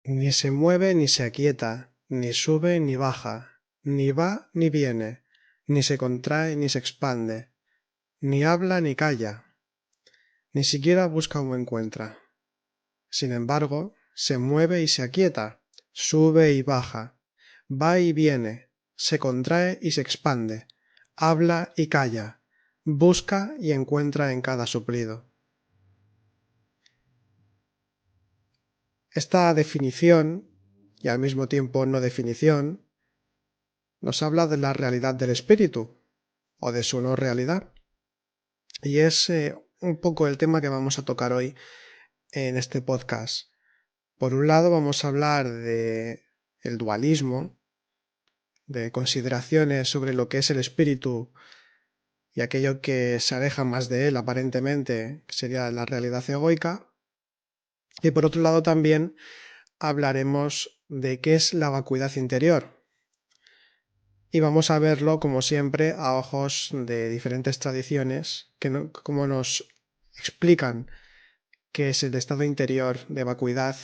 Ni se mueve ni se aquieta, ni sube ni baja, ni va ni viene, ni se contrae ni se expande, ni habla ni calla, ni siquiera busca o encuentra. Sin embargo, se mueve y se aquieta, sube y baja, va y viene, se contrae y se expande, habla y calla, busca y encuentra en cada suplido. Esta definición, y al mismo tiempo no definición, nos habla de la realidad del espíritu, o de su no realidad. Y es un poco el tema que vamos a tocar hoy en este podcast. Por un lado vamos a hablar de el dualismo, de consideraciones sobre lo que es el espíritu y aquello que se aleja más de él aparentemente, que sería la realidad egoica. Y por otro lado también hablaremos de qué es la vacuidad interior. Y vamos a verlo, como siempre, a ojos de diferentes tradiciones, como nos explican qué es el estado interior de vacuidad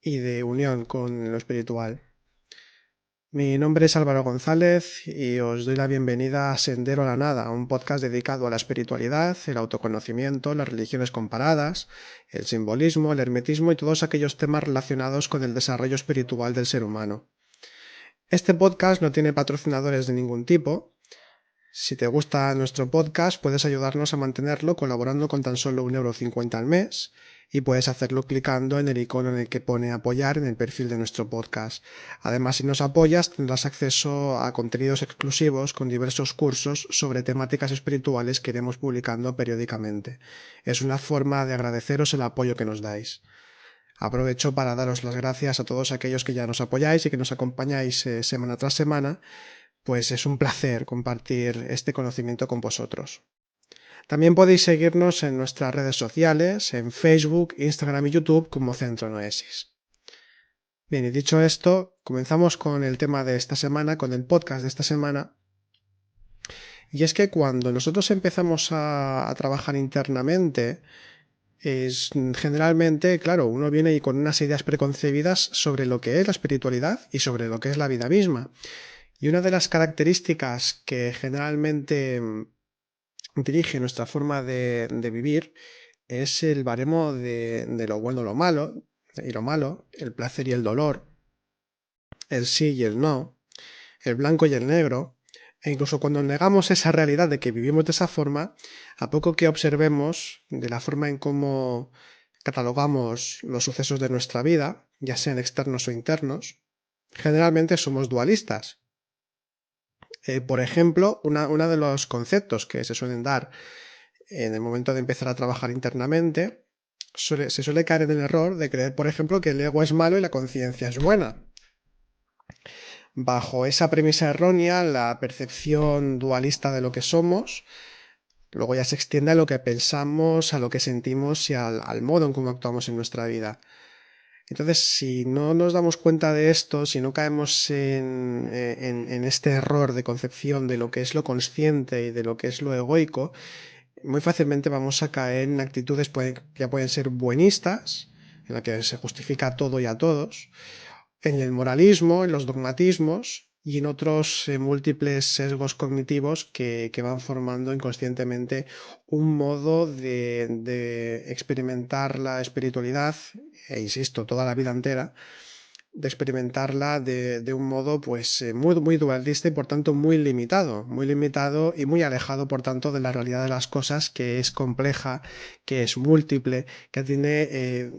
y de unión con lo espiritual. Mi nombre es Álvaro González y os doy la bienvenida a Sendero a la Nada, un podcast dedicado a la espiritualidad, el autoconocimiento, las religiones comparadas, el simbolismo, el hermetismo y todos aquellos temas relacionados con el desarrollo espiritual del ser humano. Este podcast no tiene patrocinadores de ningún tipo. Si te gusta nuestro podcast, puedes ayudarnos a mantenerlo colaborando con tan solo 1,50 € al mes y puedes hacerlo clicando en el icono en el que pone apoyar en el perfil de nuestro podcast. Además, si nos apoyas, tendrás acceso a contenidos exclusivos con diversos cursos sobre temáticas espirituales que iremos publicando periódicamente. Es una forma de agradeceros el apoyo que nos dais. Aprovecho para daros las gracias a todos aquellos que ya nos apoyáis y que nos acompañáis semana tras semana, pues es un placer compartir este conocimiento con vosotros. También podéis seguirnos en nuestras redes sociales, en Facebook, Instagram y YouTube como Centro Noesis. Bien, y dicho esto, comenzamos con el tema de esta semana, con el podcast de esta semana. Y es que cuando nosotros empezamos a trabajar internamente, generalmente, claro, uno viene ahí con unas ideas preconcebidas sobre lo que es la espiritualidad y sobre lo que es la vida misma. Y una de las características que generalmente dirige nuestra forma de vivir es el baremo de lo bueno y lo malo, el placer y el dolor, el sí y el no, el blanco y el negro, e incluso cuando negamos esa realidad de que vivimos de esa forma, a poco que observemos de la forma en cómo catalogamos los sucesos de nuestra vida, ya sean externos o internos, generalmente somos dualistas. Por ejemplo, uno de los conceptos que se suelen dar en el momento de empezar a trabajar internamente, se suele caer en el error de creer, por ejemplo, que el ego es malo y la conciencia es buena. Bajo esa premisa errónea, la percepción dualista de lo que somos, luego ya se extiende a lo que pensamos, a lo que sentimos y al modo en cómo actuamos en nuestra vida. Entonces, si no nos damos cuenta de esto, si no caemos en este error de concepción de lo que es lo consciente y de lo que es lo egoico, muy fácilmente vamos a caer en actitudes que ya pueden ser buenistas, en la que se justifica todo y a todos, en el moralismo, en los dogmatismos y en otros múltiples sesgos cognitivos que van formando inconscientemente un modo de experimentar la espiritualidad, e insisto, toda la vida entera, de experimentarla de un modo pues muy, muy dualista y por tanto muy limitado y muy alejado por tanto de la realidad de las cosas, que es compleja, que es múltiple, que tiene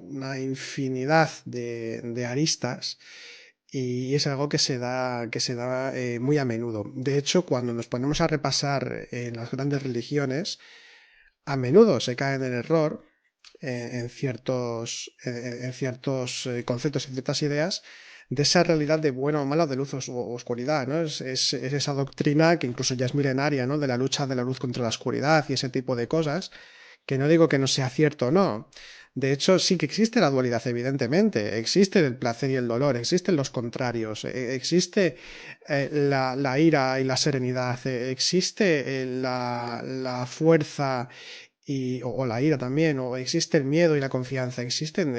una infinidad de aristas y es algo que se da muy a menudo. De hecho, cuando nos ponemos a repasar las grandes religiones, a menudo se cae en el error en ciertos conceptos, en ciertas ideas, de esa realidad de bueno o malo, de luz o oscuridad, ¿no? Es esa doctrina que incluso ya es milenaria, ¿no? De la lucha de la luz contra la oscuridad y ese tipo de cosas, que no digo que no sea cierto o no. De hecho, sí que existe la dualidad, evidentemente. Existe el placer y el dolor, existen los contrarios, existe la ira y la serenidad, existe la fuerza o la ira también, o existe el miedo y la confianza, existen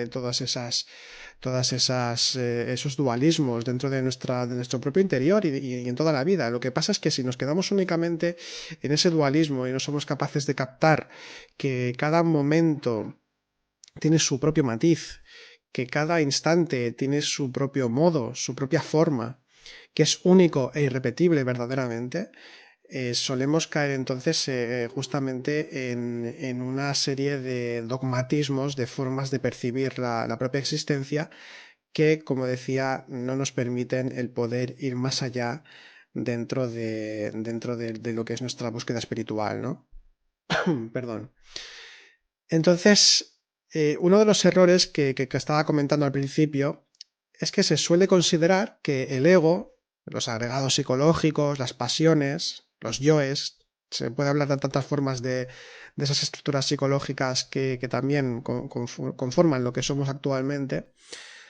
esos dualismos dentro de nuestro propio interior y en toda la vida. Lo que pasa es que si nos quedamos únicamente en ese dualismo y no somos capaces de captar que cada momento tiene su propio matiz, que cada instante tiene su propio modo, su propia forma, que es único e irrepetible verdaderamente, solemos caer entonces justamente en una serie de dogmatismos, de formas de percibir la propia existencia que, como decía, no nos permiten el poder ir más allá dentro de lo que es nuestra búsqueda espiritual, ¿no? Perdón. Entonces, uno de los errores que estaba comentando al principio es que se suele considerar que el ego, los agregados psicológicos, las pasiones, los yoes, se puede hablar de tantas formas de esas estructuras psicológicas que también conforman lo que somos actualmente,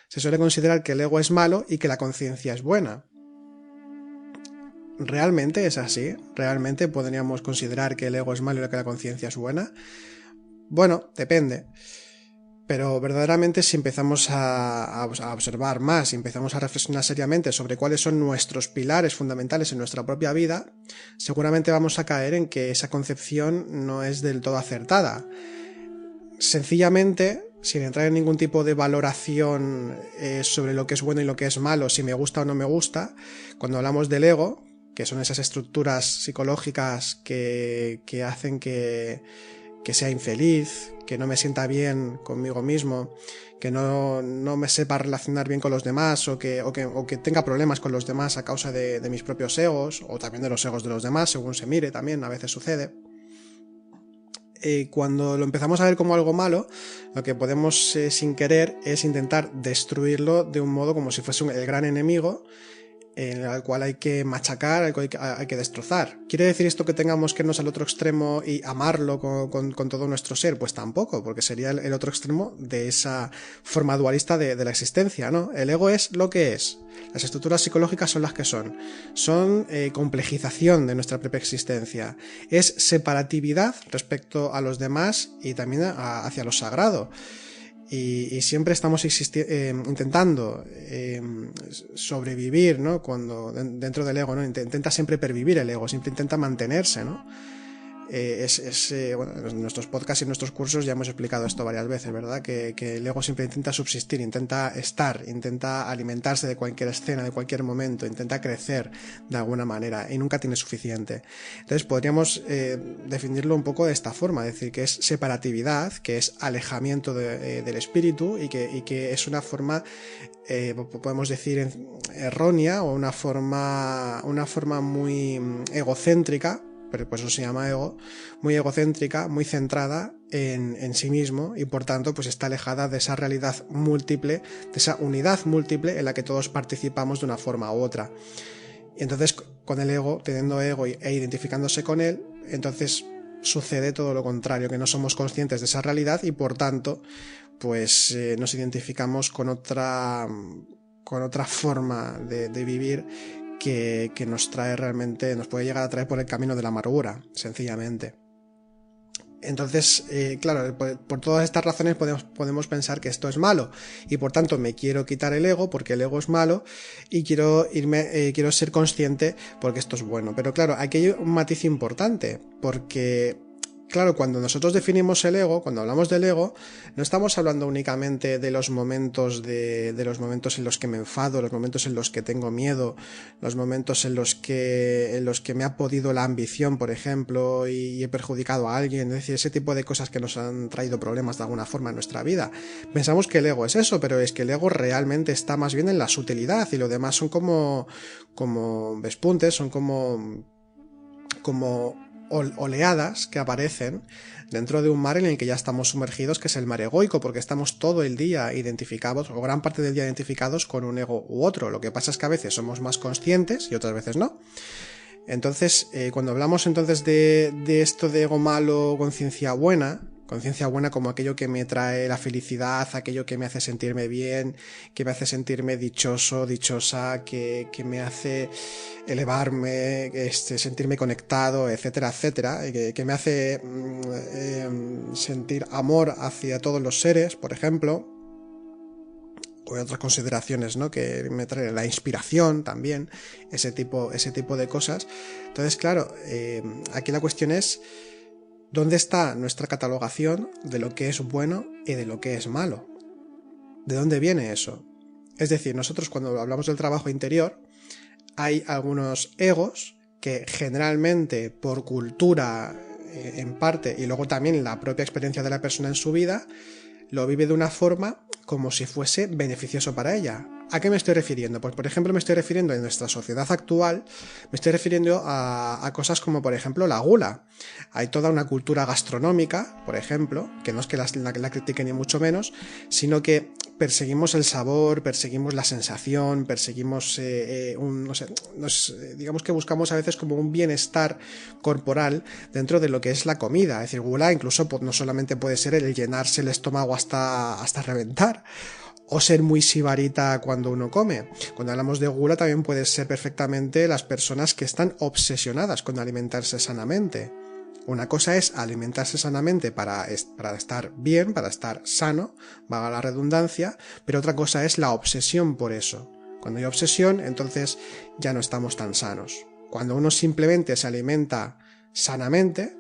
se suele considerar que el ego es malo y que la conciencia es buena. ¿Realmente es así? ¿Realmente podríamos considerar que el ego es malo y que la conciencia es buena? Bueno, depende. Pero verdaderamente si empezamos a observar más, si empezamos a reflexionar seriamente sobre cuáles son nuestros pilares fundamentales en nuestra propia vida, seguramente vamos a caer en que esa concepción no es del todo acertada. Sencillamente, sin entrar en ningún tipo de valoración sobre lo que es bueno y lo que es malo, si me gusta o no me gusta, cuando hablamos del ego, que son esas estructuras psicológicas que hacen que sea infeliz, que no me sienta bien conmigo mismo, que no me sepa relacionar bien con los demás o que tenga problemas con los demás a causa de mis propios egos o también de los egos de los demás, según se mire, también a veces sucede. Cuando lo empezamos a ver como algo malo, lo que podemos sin querer es intentar destruirlo de un modo como si fuese el gran enemigo al cual hay que machacar, hay que destrozar. ¿Quiere decir esto que tengamos que irnos al otro extremo y amarlo con todo nuestro ser? Pues tampoco, porque sería el otro extremo de esa forma dualista de la existencia, ¿no? El ego es lo que es. Las estructuras psicológicas son las que son. Son complejización de nuestra propia existencia. Es separatividad respecto a los demás y también hacia lo sagrado. Y siempre estamos intentando sobrevivir, ¿no? Cuando dentro del ego, ¿no? Intenta siempre pervivir el ego, siempre intenta mantenerse, ¿no? Bueno, en nuestros podcasts y en nuestros cursos ya hemos explicado esto varias veces, ¿verdad? Que el ego siempre intenta subsistir, intenta estar, intenta alimentarse de cualquier escena, de cualquier momento, intenta crecer de alguna manera y nunca tiene suficiente. Entonces podríamos definirlo un poco de esta forma, es decir, que es separatividad, que es alejamiento del espíritu y que es una forma, podemos decir, errónea o una forma muy egocéntrica, pero pues eso se llama ego, muy egocéntrica, muy centrada en sí mismo y por tanto pues está alejada de esa realidad múltiple, de esa unidad múltiple en la que todos participamos de una forma u otra. Y entonces con el ego, teniendo ego e identificándose con él, entonces sucede todo lo contrario, que no somos conscientes de esa realidad y por tanto pues nos identificamos con otra forma de vivir que nos trae realmente, nos puede llegar a traer por el camino de la amargura, sencillamente. Entonces, claro, por todas estas razones podemos pensar que esto es malo y por tanto me quiero quitar el ego porque el ego es malo y quiero ser consciente porque esto es bueno. Pero claro, aquí hay un matiz importante porque claro, cuando nosotros definimos el ego, cuando hablamos del ego, no estamos hablando únicamente de los momentos de los momentos en los que me enfado, los momentos en los que tengo miedo, los momentos en los que me ha podido la ambición, por ejemplo, y he perjudicado a alguien, es decir, ese tipo de cosas que nos han traído problemas de alguna forma en nuestra vida. Pensamos que el ego es eso, pero es que el ego realmente está más bien en la sutilidad y lo demás son como despuntes, son como oleadas que aparecen dentro de un mar en el que ya estamos sumergidos, que es el mar egoico, porque estamos todo el día identificados, o gran parte del día identificados con un ego u otro. Lo que pasa es que a veces somos más conscientes y otras veces no. Entonces, cuando hablamos entonces de esto de ego malo, conciencia buena, Conciencia buena como aquello que me trae la felicidad, aquello que me hace sentirme bien, que me hace sentirme dichoso, dichosa, que me hace elevarme, sentirme conectado, etcétera, etcétera, que me hace sentir amor hacia todos los seres, por ejemplo, o otras consideraciones, ¿no? Que me trae la inspiración también, ese tipo de cosas. Entonces, claro, aquí la cuestión es ¿dónde está nuestra catalogación de lo que es bueno y de lo que es malo? ¿De dónde viene eso? Es decir, nosotros cuando hablamos del trabajo interior, hay algunos egos que generalmente por cultura en parte y luego también la propia experiencia de la persona en su vida, lo vive de una forma como si fuese beneficioso para ella. ¿A qué me estoy refiriendo? Pues por ejemplo me estoy refiriendo en nuestra sociedad actual, me estoy refiriendo a cosas como por ejemplo la gula. Hay toda una cultura gastronómica, por ejemplo, que no es que la critique ni mucho menos, sino que perseguimos el sabor, perseguimos la sensación, perseguimos digamos que buscamos a veces como un bienestar corporal dentro de lo que es la comida. Es decir, gula incluso no solamente puede ser el llenarse el estómago hasta reventar, o ser muy sibarita cuando uno come. Cuando hablamos de gula también puede ser perfectamente las personas que están obsesionadas con alimentarse sanamente. Una cosa es alimentarse sanamente para estar bien, para estar sano, valga la redundancia, pero otra cosa es la obsesión por eso. Cuando hay obsesión, entonces ya no estamos tan sanos. Cuando uno simplemente se alimenta sanamente,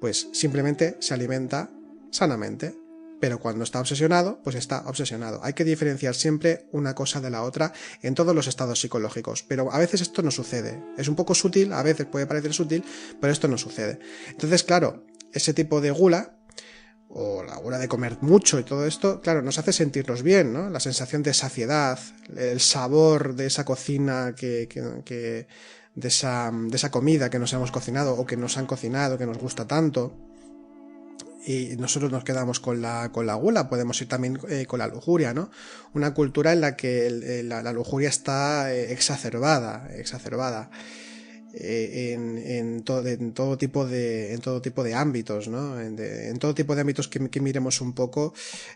pues simplemente se alimenta sanamente. Pero cuando está obsesionado, pues está obsesionado. Hay que diferenciar siempre una cosa de la otra en todos los estados psicológicos. Pero a veces esto no sucede. Es un poco sutil, a veces puede parecer sutil, pero esto no sucede. Entonces, claro, ese tipo de gula, o la gula de comer mucho y todo esto, claro, nos hace sentirnos bien, ¿no? La sensación de saciedad, el sabor de esa cocina de esa comida que nos hemos cocinado o que nos han cocinado, que nos gusta tanto. Y nosotros nos quedamos con la gula, podemos ir también con la lujuria, ¿no? Una cultura en la que la lujuria está exacerbada en todo tipo de ámbitos, ¿no? En todo tipo de ámbitos que miremos un poco,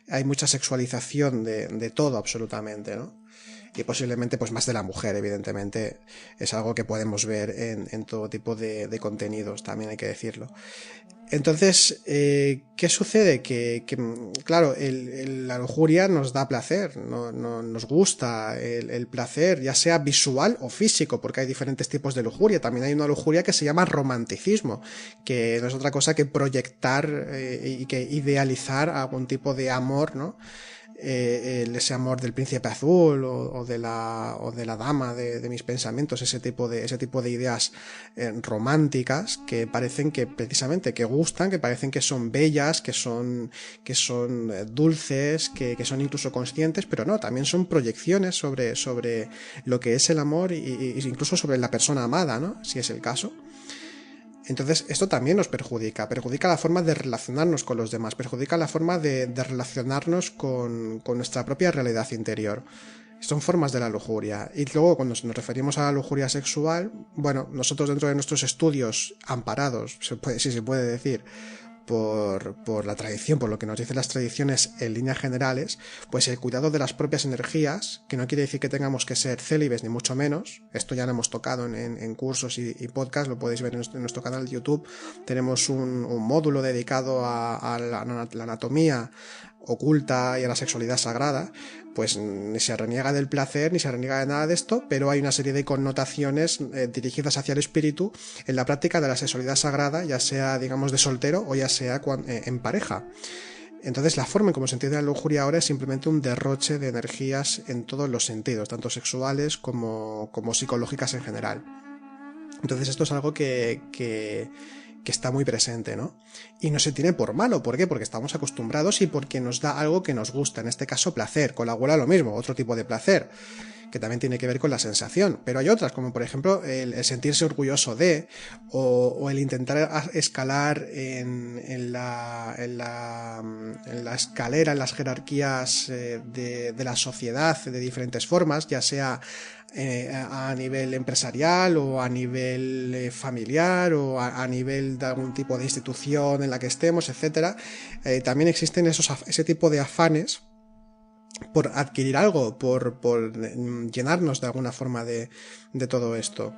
hay mucha sexualización de todo absolutamente, ¿no? Y posiblemente pues más de la mujer, evidentemente, es algo que podemos ver en todo tipo de contenidos, también hay que decirlo. Entonces, ¿qué sucede? Claro, la lujuria nos da placer, nos gusta el placer, ya sea visual o físico, porque hay diferentes tipos de lujuria. También hay una lujuria que se llama romanticismo, que no es otra cosa que proyectar y que idealizar algún tipo de amor, ¿no? Ese amor del príncipe azul o de la dama de mis pensamientos, ese tipo de ideas románticas que parecen que precisamente que gustan, que parecen que son bellas, que son dulces, que son incluso conscientes, pero no, también son proyecciones sobre lo que es el amor y incluso sobre la persona amada, ¿no? Si es el caso. Entonces esto también nos perjudica la forma de relacionarnos con los demás, perjudica la forma de relacionarnos con nuestra propia realidad interior. Son formas de la lujuria. Y luego cuando nos referimos a la lujuria sexual, bueno, nosotros dentro de nuestros estudios amparados, si se puede decir, por la tradición, por lo que nos dicen las tradiciones en líneas generales, pues el cuidado de las propias energías, que no quiere decir que tengamos que ser célibes ni mucho menos, esto ya lo hemos tocado en cursos y podcasts, lo podéis ver en nuestro canal de YouTube, tenemos un módulo dedicado a la anatomía oculta y a la sexualidad sagrada, pues ni se reniega del placer ni se reniega de nada de esto, pero hay una serie de connotaciones dirigidas hacia el espíritu en la práctica de la sexualidad sagrada, ya sea digamos de soltero o ya sea en pareja. Entonces la forma en cómo se entiende la lujuria ahora es simplemente un derroche de energías en todos los sentidos, tanto sexuales como psicológicas en general. Entonces esto es algo que está muy presente, ¿no? Y no se tiene por malo, ¿por qué? Porque estamos acostumbrados y porque nos da algo que nos gusta, en este caso placer, con la gula lo mismo, otro tipo de placer, que también tiene que ver con la sensación, pero hay otras, como por ejemplo el sentirse orgulloso de, o el intentar escalar en la escalera, en las jerarquías de la sociedad de diferentes formas, ya sea a nivel empresarial o a nivel familiar o a nivel de algún tipo de institución en la que estemos, etcétera. También existen ese tipo de afanes por adquirir algo, por llenarnos de alguna forma de todo esto.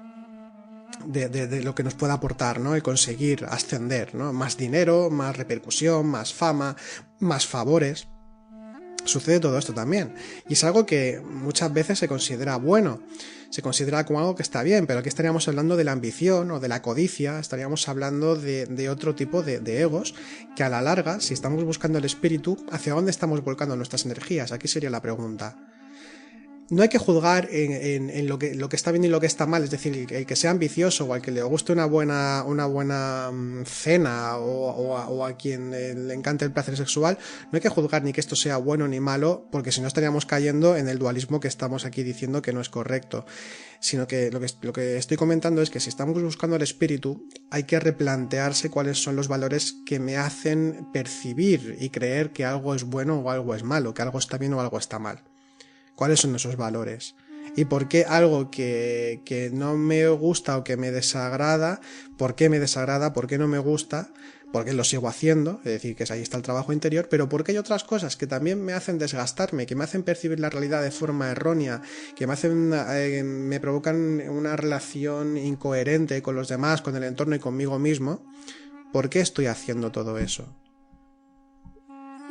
De lo que nos pueda aportar, ¿no? Y conseguir ascender, ¿no? Más dinero, más repercusión, más fama, más favores. Sucede todo esto también. Y es algo que muchas veces se considera bueno, se considera como algo que está bien, pero aquí estaríamos hablando de la ambición o de la codicia, estaríamos hablando de otro tipo de egos, que a la larga, si estamos buscando el espíritu, ¿hacia dónde estamos volcando nuestras energías? Aquí sería la pregunta. No hay que juzgar en lo que está bien y lo que está mal, es decir, el que sea ambicioso o al que le guste una buena cena o a quien le encante el placer sexual, no hay que juzgar ni que esto sea bueno ni malo, porque si no estaríamos cayendo en el dualismo que estamos aquí diciendo que no es correcto, sino que lo que estoy comentando es que si estamos buscando el espíritu, hay que replantearse cuáles son los valores que me hacen percibir y creer que algo es bueno o algo es malo, que algo está bien o algo está mal. ¿Cuáles son esos valores? ¿Y por qué algo que no me gusta o que me desagrada? ¿Por qué me desagrada? ¿Por qué no me gusta? ¿Por qué lo sigo haciendo? Es decir, que ahí está el trabajo interior, pero ¿por qué hay otras cosas que también me hacen desgastarme, que me hacen percibir la realidad de forma errónea, que me provocan una relación incoherente con los demás, con el entorno y conmigo mismo? ¿Por qué estoy haciendo todo eso?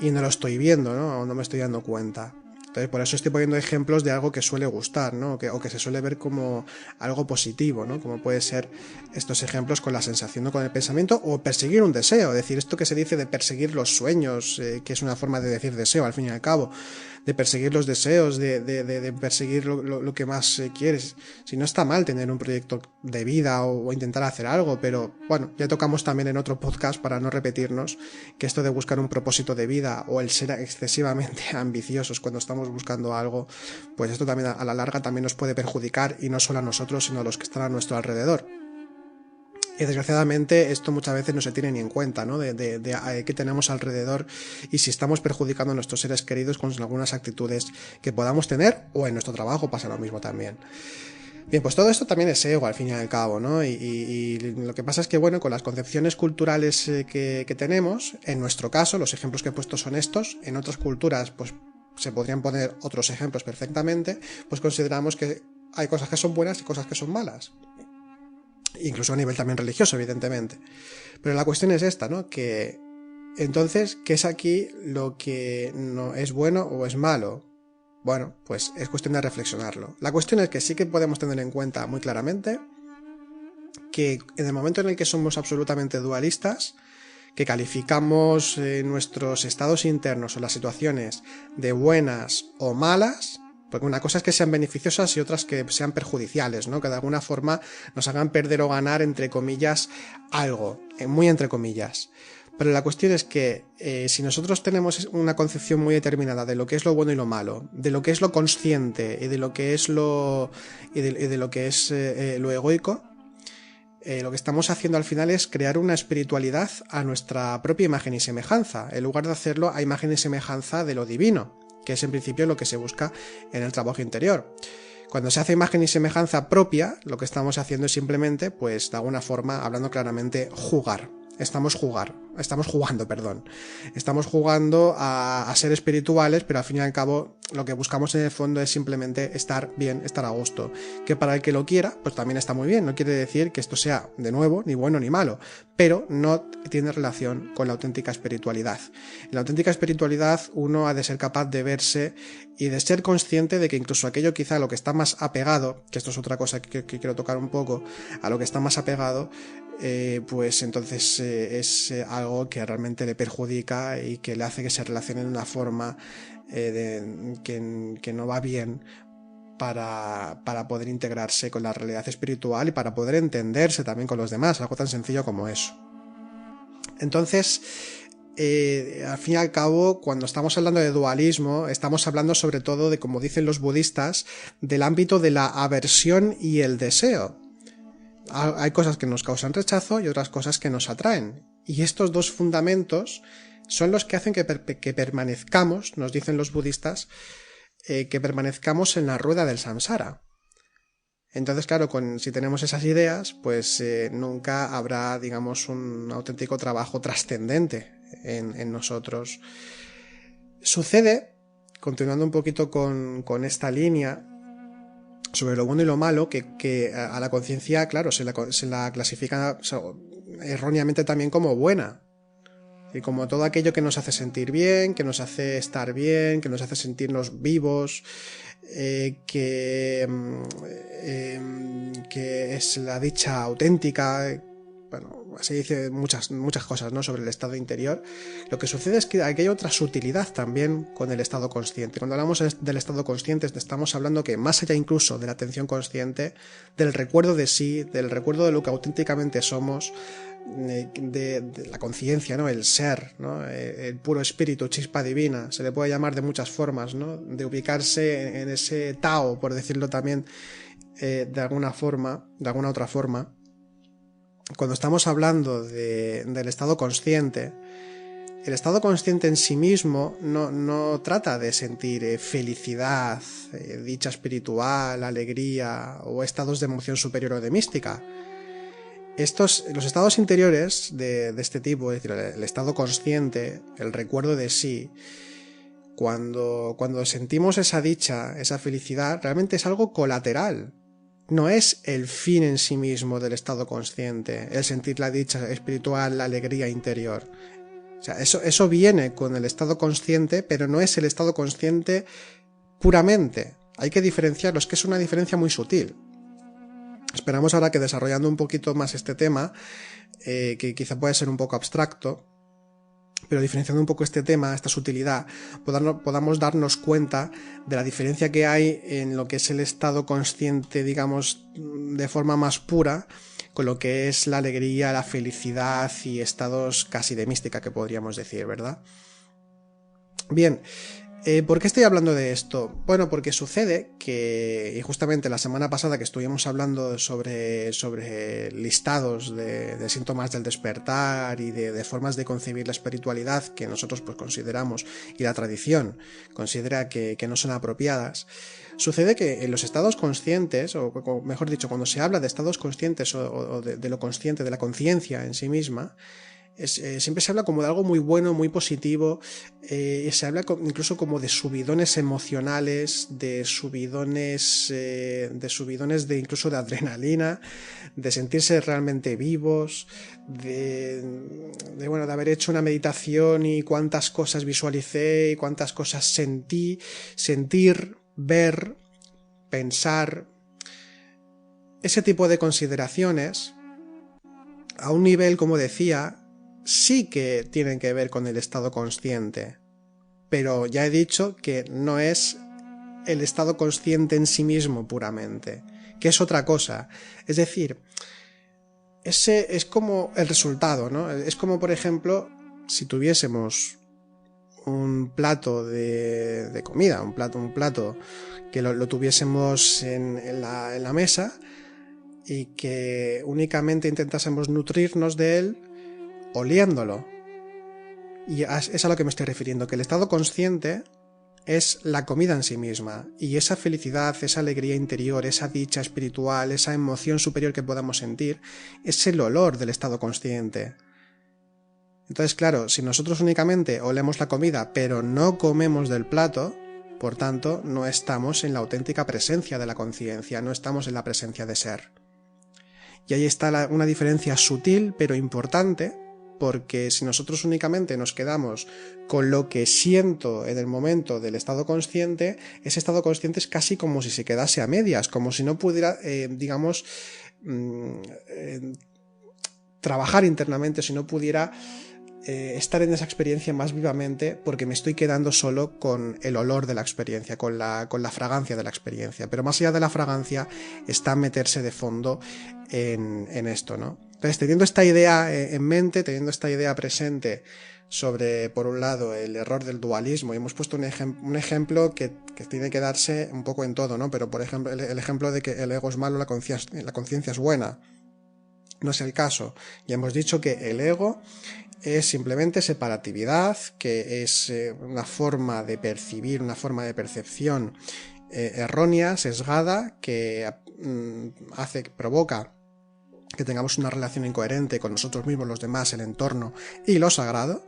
Y no lo estoy viendo, ¿no? O no me estoy dando cuenta. Entonces, por eso estoy poniendo ejemplos de algo que suele gustar, ¿no? O que se suele ver como algo positivo, ¿no? Como puede ser estos ejemplos con la sensación o con el pensamiento, o perseguir un deseo. Es decir, esto que se dice de perseguir los sueños, que es una forma de decir deseo al fin y al cabo, de perseguir los deseos, de perseguir lo que más quieres. Si no está mal tener un proyecto de vida o intentar hacer algo, pero bueno, ya tocamos también en otro podcast, para no repetirnos, que esto de buscar un propósito de vida o el ser excesivamente ambiciosos cuando estamos buscando algo, pues esto también a la larga también nos puede perjudicar, y no solo a nosotros, sino a los que están a nuestro alrededor. Y desgraciadamente esto muchas veces no se tiene ni en cuenta, ¿no? De qué tenemos alrededor y si estamos perjudicando a nuestros seres queridos con algunas actitudes que podamos tener, o en nuestro trabajo pasa lo mismo también. Bien, pues todo esto también es ego al fin y al cabo, ¿no? Y lo que pasa es que, bueno, con las concepciones culturales que tenemos, en nuestro caso, los ejemplos que he puesto son estos, en otras culturas, pues se podrían poner otros ejemplos perfectamente, pues consideramos que hay cosas que son buenas y cosas que son malas. Incluso a nivel también religioso, evidentemente. Pero la cuestión es esta, ¿no? Que entonces, ¿qué es aquí lo que no es bueno o es malo? Bueno, pues es cuestión de reflexionarlo. La cuestión es que sí que podemos tener en cuenta muy claramente que en el momento en el que somos absolutamente dualistas, que calificamos nuestros estados internos o las situaciones de buenas o malas, porque una cosa es que sean beneficiosas y otras que sean perjudiciales, ¿no? Que de alguna forma nos hagan perder o ganar, entre comillas, algo, muy entre comillas. Pero la cuestión es que si nosotros tenemos una concepción muy determinada de lo que es lo bueno y lo malo, de lo que es lo consciente y de lo que es lo egoico, lo que estamos haciendo al final es crear una espiritualidad a nuestra propia imagen y semejanza, en lugar de hacerlo a imagen y semejanza de lo divino, que es en principio lo que se busca en el trabajo interior. Cuando se hace imagen y semejanza propia, lo que estamos haciendo es simplemente, pues de alguna forma, hablando claramente, jugar. Estamos jugando a ser espirituales, pero al fin y al cabo lo que buscamos en el fondo es simplemente estar bien, estar a gusto. Que para el que lo quiera, pues también está muy bien. No quiere decir que esto sea, de nuevo, ni bueno ni malo, pero no tiene relación con la auténtica espiritualidad. En la auténtica espiritualidad uno ha de ser capaz de verse y de ser consciente de que incluso aquello quizá a lo que está más apegado, que esto es otra cosa que quiero tocar un poco, a lo que está más apegado, pues entonces es algo que realmente le perjudica y que le hace que se relacione de una forma que no va bien para poder integrarse con la realidad espiritual y para poder entenderse también con los demás, algo tan sencillo como eso. Entonces, al fin y al cabo, cuando estamos hablando de dualismo, estamos hablando sobre todo de, como dicen los budistas, del ámbito de la aversión y el deseo. Hay cosas que nos causan rechazo y otras cosas que nos atraen. Y estos dos fundamentos son los que hacen que permanezcamos, nos dicen los budistas, que permanezcamos en la rueda del samsara. Entonces, claro, si tenemos esas ideas, pues nunca habrá, digamos, un auténtico trabajo trascendente en nosotros. Sucede, continuando un poquito con esta línea, sobre lo bueno y lo malo, que a la conciencia, claro, se la clasifica, o sea, erróneamente también como buena. Y como todo aquello que nos hace sentir bien, que nos hace estar bien, que nos hace sentirnos vivos, que es la dicha auténtica. Bueno, se dice muchas cosas, ¿no?, sobre el estado interior. Lo que sucede es que aquí hay otra sutilidad también con el estado consciente. Cuando hablamos del estado consciente, estamos hablando que más allá incluso de la atención consciente, del recuerdo de sí, del recuerdo de lo que auténticamente somos, de la conciencia, ¿no?, el ser, ¿no?, el puro espíritu, chispa divina, se le puede llamar de muchas formas, ¿no?, de ubicarse en ese Tao, por decirlo también de alguna otra forma. Cuando estamos hablando del estado consciente, el estado consciente en sí mismo no trata de sentir felicidad, dicha espiritual, alegría o estados de emoción superior o de mística. Los estados interiores de este tipo, es decir, el estado consciente, el recuerdo de sí, cuando sentimos esa dicha, esa felicidad, realmente es algo colateral. No es el fin en sí mismo del estado consciente, el sentir la dicha espiritual, la alegría interior. O sea, eso viene con el estado consciente, pero no es el estado consciente puramente. Hay que diferenciarlo, es que es una diferencia muy sutil. Esperamos ahora que, desarrollando un poquito más este tema, que quizá puede ser un poco abstracto, pero diferenciando un poco este tema, esta sutilidad, podamos darnos cuenta de la diferencia que hay en lo que es el estado consciente, digamos, de forma más pura, con lo que es la alegría, la felicidad y estados casi de mística, que podríamos decir, ¿verdad? Bien, ¿por qué estoy hablando de esto? Bueno, porque sucede que, y justamente la semana pasada que estuvimos hablando sobre listados de síntomas del despertar y de formas de concebir la espiritualidad que nosotros pues consideramos, y la tradición considera que no son apropiadas, sucede que en los estados conscientes, o mejor dicho, cuando se habla de estados conscientes o de lo consciente, de la conciencia en sí misma, siempre se habla como de algo muy bueno, muy positivo, se habla incluso como de subidones emocionales, de subidones incluso de adrenalina, de sentirse realmente vivos, de haber hecho una meditación y cuántas cosas visualicé y cuántas cosas sentir, ver, pensar. Ese tipo de consideraciones, a un nivel, como decía, sí que tienen que ver con el estado consciente, pero ya he dicho que no es el estado consciente en sí mismo puramente, que es otra cosa. Es decir, ese es como el resultado, ¿no? Es como, por ejemplo, si tuviésemos un plato de comida, un plato que lo tuviésemos en la mesa y que únicamente intentásemos nutrirnos de él oliéndolo. Y es a lo que me estoy refiriendo, que el estado consciente es la comida en sí misma, y esa felicidad, esa alegría interior, esa dicha espiritual, esa emoción superior que podamos sentir, es el olor del estado consciente. Entonces, claro, si nosotros únicamente olemos la comida pero no comemos del plato, por tanto, no estamos en la auténtica presencia de la conciencia, no estamos en la presencia de ser. Y ahí está una diferencia sutil pero importante, porque si nosotros únicamente nos quedamos con lo que siento en el momento del estado consciente, ese estado consciente es casi como si se quedase a medias, como si no pudiera, trabajar internamente, si no pudiera estar en esa experiencia más vivamente, porque me estoy quedando solo con el olor de la experiencia, con la fragancia de la experiencia. Pero más allá de la fragancia está meterse de fondo en esto, ¿no? Entonces, teniendo esta idea en mente, teniendo esta idea presente sobre, por un lado, el error del dualismo, y hemos puesto un ejemplo que tiene que darse un poco en todo, ¿no? Pero, por ejemplo, el ejemplo de que el ego es malo, la conciencia es buena. No es el caso. Ya hemos dicho que el ego es simplemente separatividad, que es una forma de percibir, una forma de percepción errónea, sesgada, que provoca que tengamos una relación incoherente con nosotros mismos, los demás, el entorno y lo sagrado,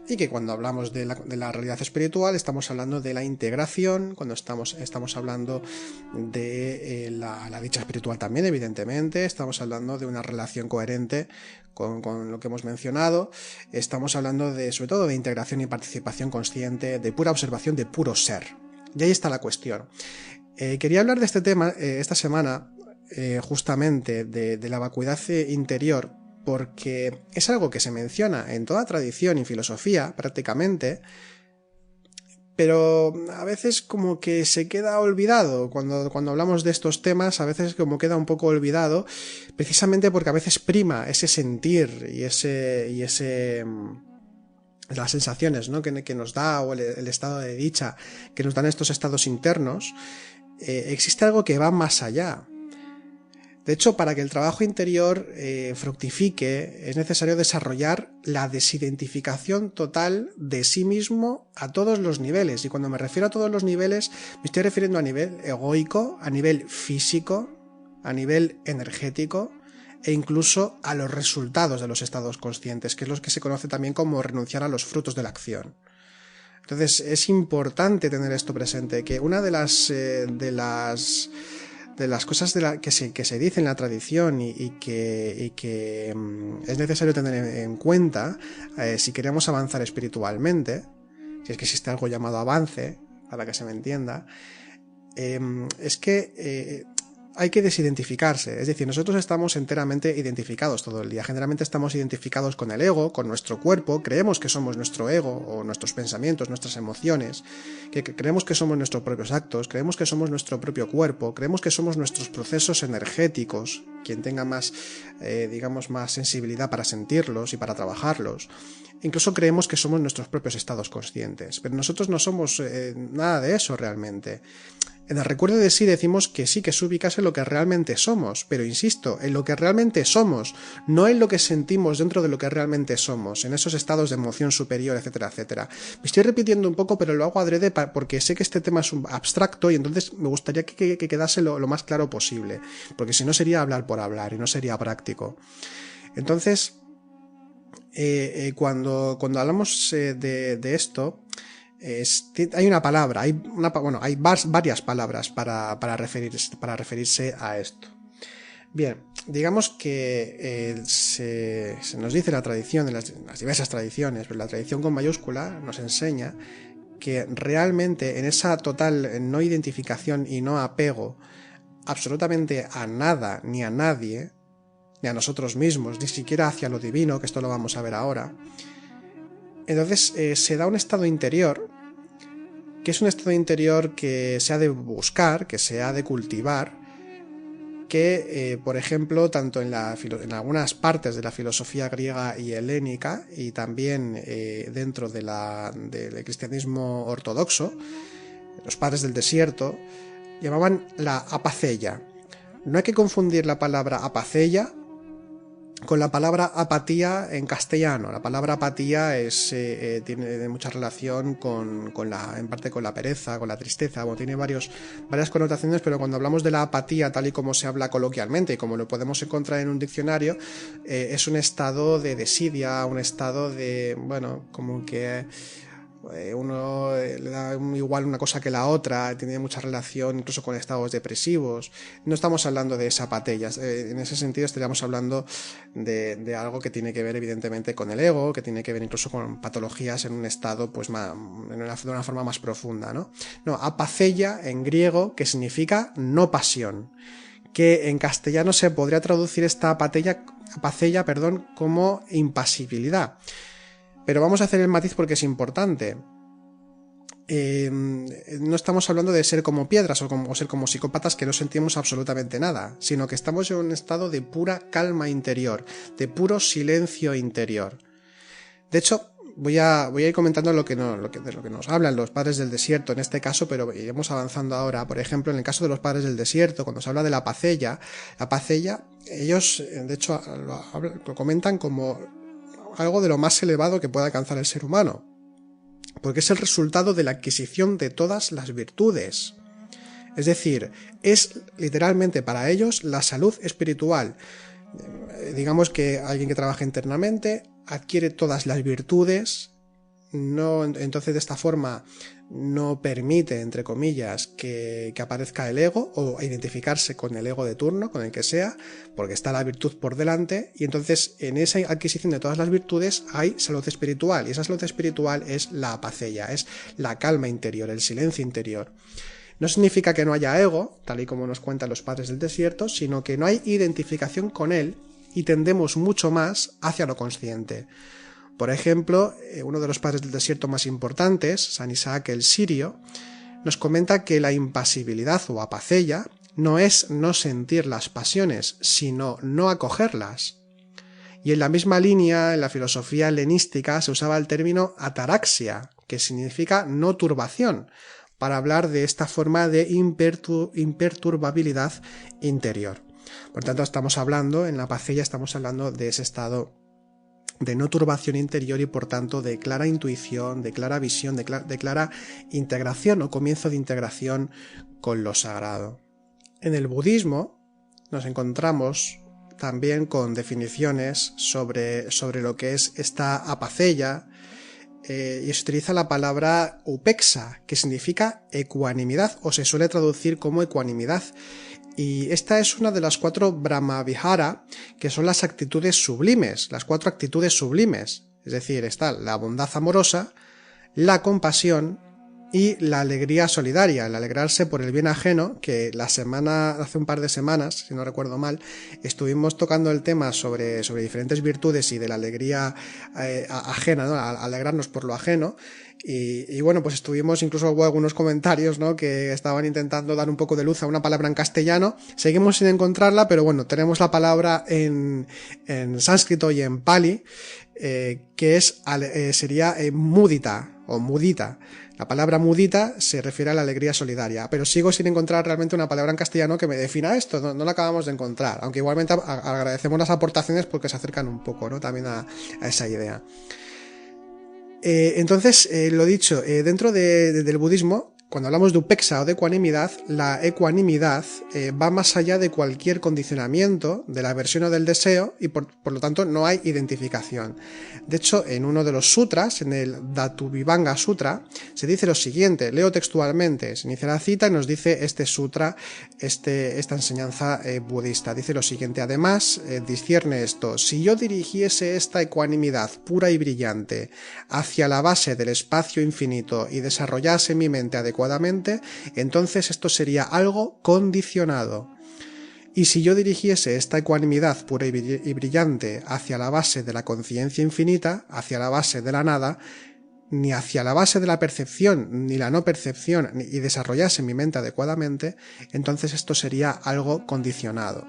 y que cuando hablamos de la realidad espiritual estamos hablando de la integración, cuando estamos hablando de la dicha espiritual también, evidentemente, estamos hablando de una relación coherente con lo que hemos mencionado, estamos hablando sobre todo de integración y participación consciente, de pura observación, de puro ser. Y ahí está la cuestión. Quería hablar de este tema esta semana, justamente de la vacuidad interior, porque es algo que se menciona en toda tradición y filosofía prácticamente, pero a veces como que se queda olvidado. Cuando hablamos de estos temas, a veces como queda un poco olvidado, precisamente porque a veces prima ese sentir y las sensaciones, ¿no?, que nos da, o el estado de dicha que nos dan estos estados internos. Existe algo que va más allá. De hecho, para que el trabajo interior fructifique, es necesario desarrollar la desidentificación total de sí mismo a todos los niveles. Y cuando me refiero a todos los niveles, me estoy refiriendo a nivel egoico, a nivel físico, a nivel energético, e incluso a los resultados de los estados conscientes, que es lo que se conoce también como renunciar a los frutos de la acción. Entonces, es importante tener esto presente, que una de las cosas que se dice en la tradición y que es necesario tener en cuenta si queremos avanzar espiritualmente, si es que existe algo llamado avance, para que se me entienda, es que hay que desidentificarse. Es decir, nosotros estamos enteramente identificados todo el día. Generalmente estamos identificados con el ego, con nuestro cuerpo. Creemos que somos nuestro ego, o nuestros pensamientos, nuestras emociones, que creemos que somos nuestros propios actos, creemos que somos nuestro propio cuerpo, creemos que somos nuestros procesos energéticos. Quien tenga más, más sensibilidad para sentirlos y para trabajarlos. Incluso creemos que somos nuestros propios estados conscientes, pero nosotros no somos nada de eso realmente. En el recuerdo de sí decimos que sí, que es ubicarse en lo que realmente somos, pero insisto, en lo que realmente somos, no en lo que sentimos dentro de lo que realmente somos, en esos estados de emoción superior, etcétera, etcétera. Me estoy repitiendo un poco, pero lo hago adrede porque sé que este tema es abstracto y entonces me gustaría que quedase lo más claro posible, porque si no sería hablar por hablar y no sería práctico. Entonces, cuando hablamos de esto, hay una palabra, hay varias palabras para referirse a esto. Bien, digamos que se nos dice la tradición, en las diversas tradiciones, pero la tradición con mayúscula nos enseña que realmente en esa total no identificación y no apego absolutamente a nada ni a nadie, ni a nosotros mismos, ni siquiera hacia lo divino, que esto lo vamos a ver ahora. Entonces se da un estado interior, que es un estado interior que se ha de buscar, que se ha de cultivar, que, por ejemplo, tanto en algunas partes de la filosofía griega y helénica, y también dentro del cristianismo ortodoxo, los padres del desierto, llamaban la apatheia. No hay que confundir la palabra apatheia con la palabra apatía en castellano. La palabra apatía tiene mucha relación en parte con la pereza, con la tristeza. Bueno, tiene varias connotaciones, pero cuando hablamos de la apatía tal y como se habla coloquialmente y como lo podemos encontrar en un diccionario, es un estado de desidia, un estado de, como que uno le da igual una cosa que la otra, tiene mucha relación incluso con estados depresivos. No estamos hablando de esa apatheia, en ese sentido estaríamos hablando de algo que tiene que ver evidentemente con el ego, que tiene que ver incluso con patologías en un estado de una forma más profunda, ¿no? Apatheia en griego, que significa no pasión, que en castellano se podría traducir esta apatheia, como impasibilidad. Pero vamos a hacer el matiz porque es importante. No estamos hablando de ser como piedras o ser como psicópatas que no sentimos absolutamente nada, sino que estamos en un estado de pura calma interior, de puro silencio interior. De hecho, voy a ir comentando de lo que nos hablan los padres del desierto en este caso, pero iremos avanzando ahora. Por ejemplo, en el caso de los padres del desierto, cuando se habla de la apatheia, ellos de hecho lo comentan como algo de lo más elevado que puede alcanzar el ser humano, porque es el resultado de la adquisición de todas las virtudes. Es decir, es literalmente para ellos la salud espiritual. Digamos que alguien que trabaja internamente adquiere todas las virtudes, entonces de esta forma no permite, entre comillas, que aparezca el ego o identificarse con el ego de turno, con el que sea, porque está la virtud por delante, y entonces en esa adquisición de todas las virtudes hay salud espiritual, y esa salud espiritual es la apacella, es la calma interior, el silencio interior. No significa que no haya ego, tal y como nos cuentan los padres del desierto, sino que no hay identificación con él y tendemos mucho más hacia lo consciente. Por ejemplo, uno de los padres del desierto más importantes, San Isaac el Sirio, nos comenta que la impasibilidad o apacella no es no sentir las pasiones, sino no acogerlas. Y en la misma línea, en la filosofía helenística, se usaba el término ataraxia, que significa no turbación, para hablar de esta forma de imperturbabilidad interior. Por tanto, en la apacella estamos hablando de ese estado de no turbación interior y por tanto de clara intuición, de clara visión, de clara integración o comienzo de integración con lo sagrado. En el budismo nos encontramos también con definiciones sobre lo que es esta apacella, y se utiliza la palabra upeksha, que significa ecuanimidad, o se suele traducir como ecuanimidad. Y esta es una de las 4 Brahmavihara, que son las actitudes sublimes, las 4 actitudes sublimes. Es decir, está la bondad amorosa, la compasión y la alegría solidaria, el alegrarse por el bien ajeno, que hace un par de semanas, si no recuerdo mal, estuvimos tocando el tema sobre diferentes virtudes y de la alegría ajena, ¿no? Alegrarnos por lo ajeno. Y bueno, pues incluso hubo algunos comentarios, ¿no?, que estaban intentando dar un poco de luz a una palabra en castellano. Seguimos sin encontrarla, pero bueno, tenemos la palabra en sánscrito y en pali, que sería mudita o mudita. La palabra mudita se refiere a la alegría solidaria, pero sigo sin encontrar realmente una palabra en castellano que me defina esto, no la acabamos de encontrar, aunque igualmente agradecemos las aportaciones porque se acercan un poco, ¿no?, también a esa idea. Entonces, lo dicho, dentro del budismo, cuando hablamos de upeksha o de ecuanimidad, la ecuanimidad va más allá de cualquier condicionamiento, de la aversión o del deseo, y por lo tanto no hay identificación. De hecho, en uno de los sutras, en el Dhatuvibhanga Sutra, se dice lo siguiente, leo textualmente, se inicia la cita y nos dice este sutra, esta enseñanza budista. Dice lo siguiente, además, discierne esto, si yo dirigiese esta ecuanimidad pura y brillante hacia la base del espacio infinito y desarrollase mi mente adecuadamente, entonces esto sería algo condicionado. Y si yo dirigiese esta ecuanimidad pura y brillante hacia la base de la conciencia infinita, hacia la base de la nada, ni hacia la base de la percepción, ni la no percepción, y desarrollase mi mente adecuadamente, entonces esto sería algo condicionado.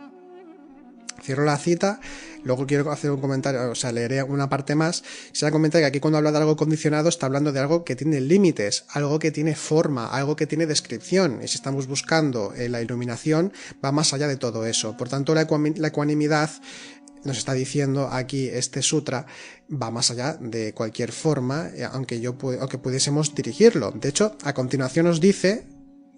Cierro la cita, luego quiero hacer un comentario, leeré una parte más. Se da cuenta que aquí cuando habla de algo condicionado está hablando de algo que tiene límites, algo que tiene forma, algo que tiene descripción, y si estamos buscando la iluminación va más allá de todo eso. Por tanto, la ecuanimidad, nos está diciendo aquí este sutra, va más allá de cualquier forma, aunque pudiésemos dirigirlo. De hecho, a continuación nos dice,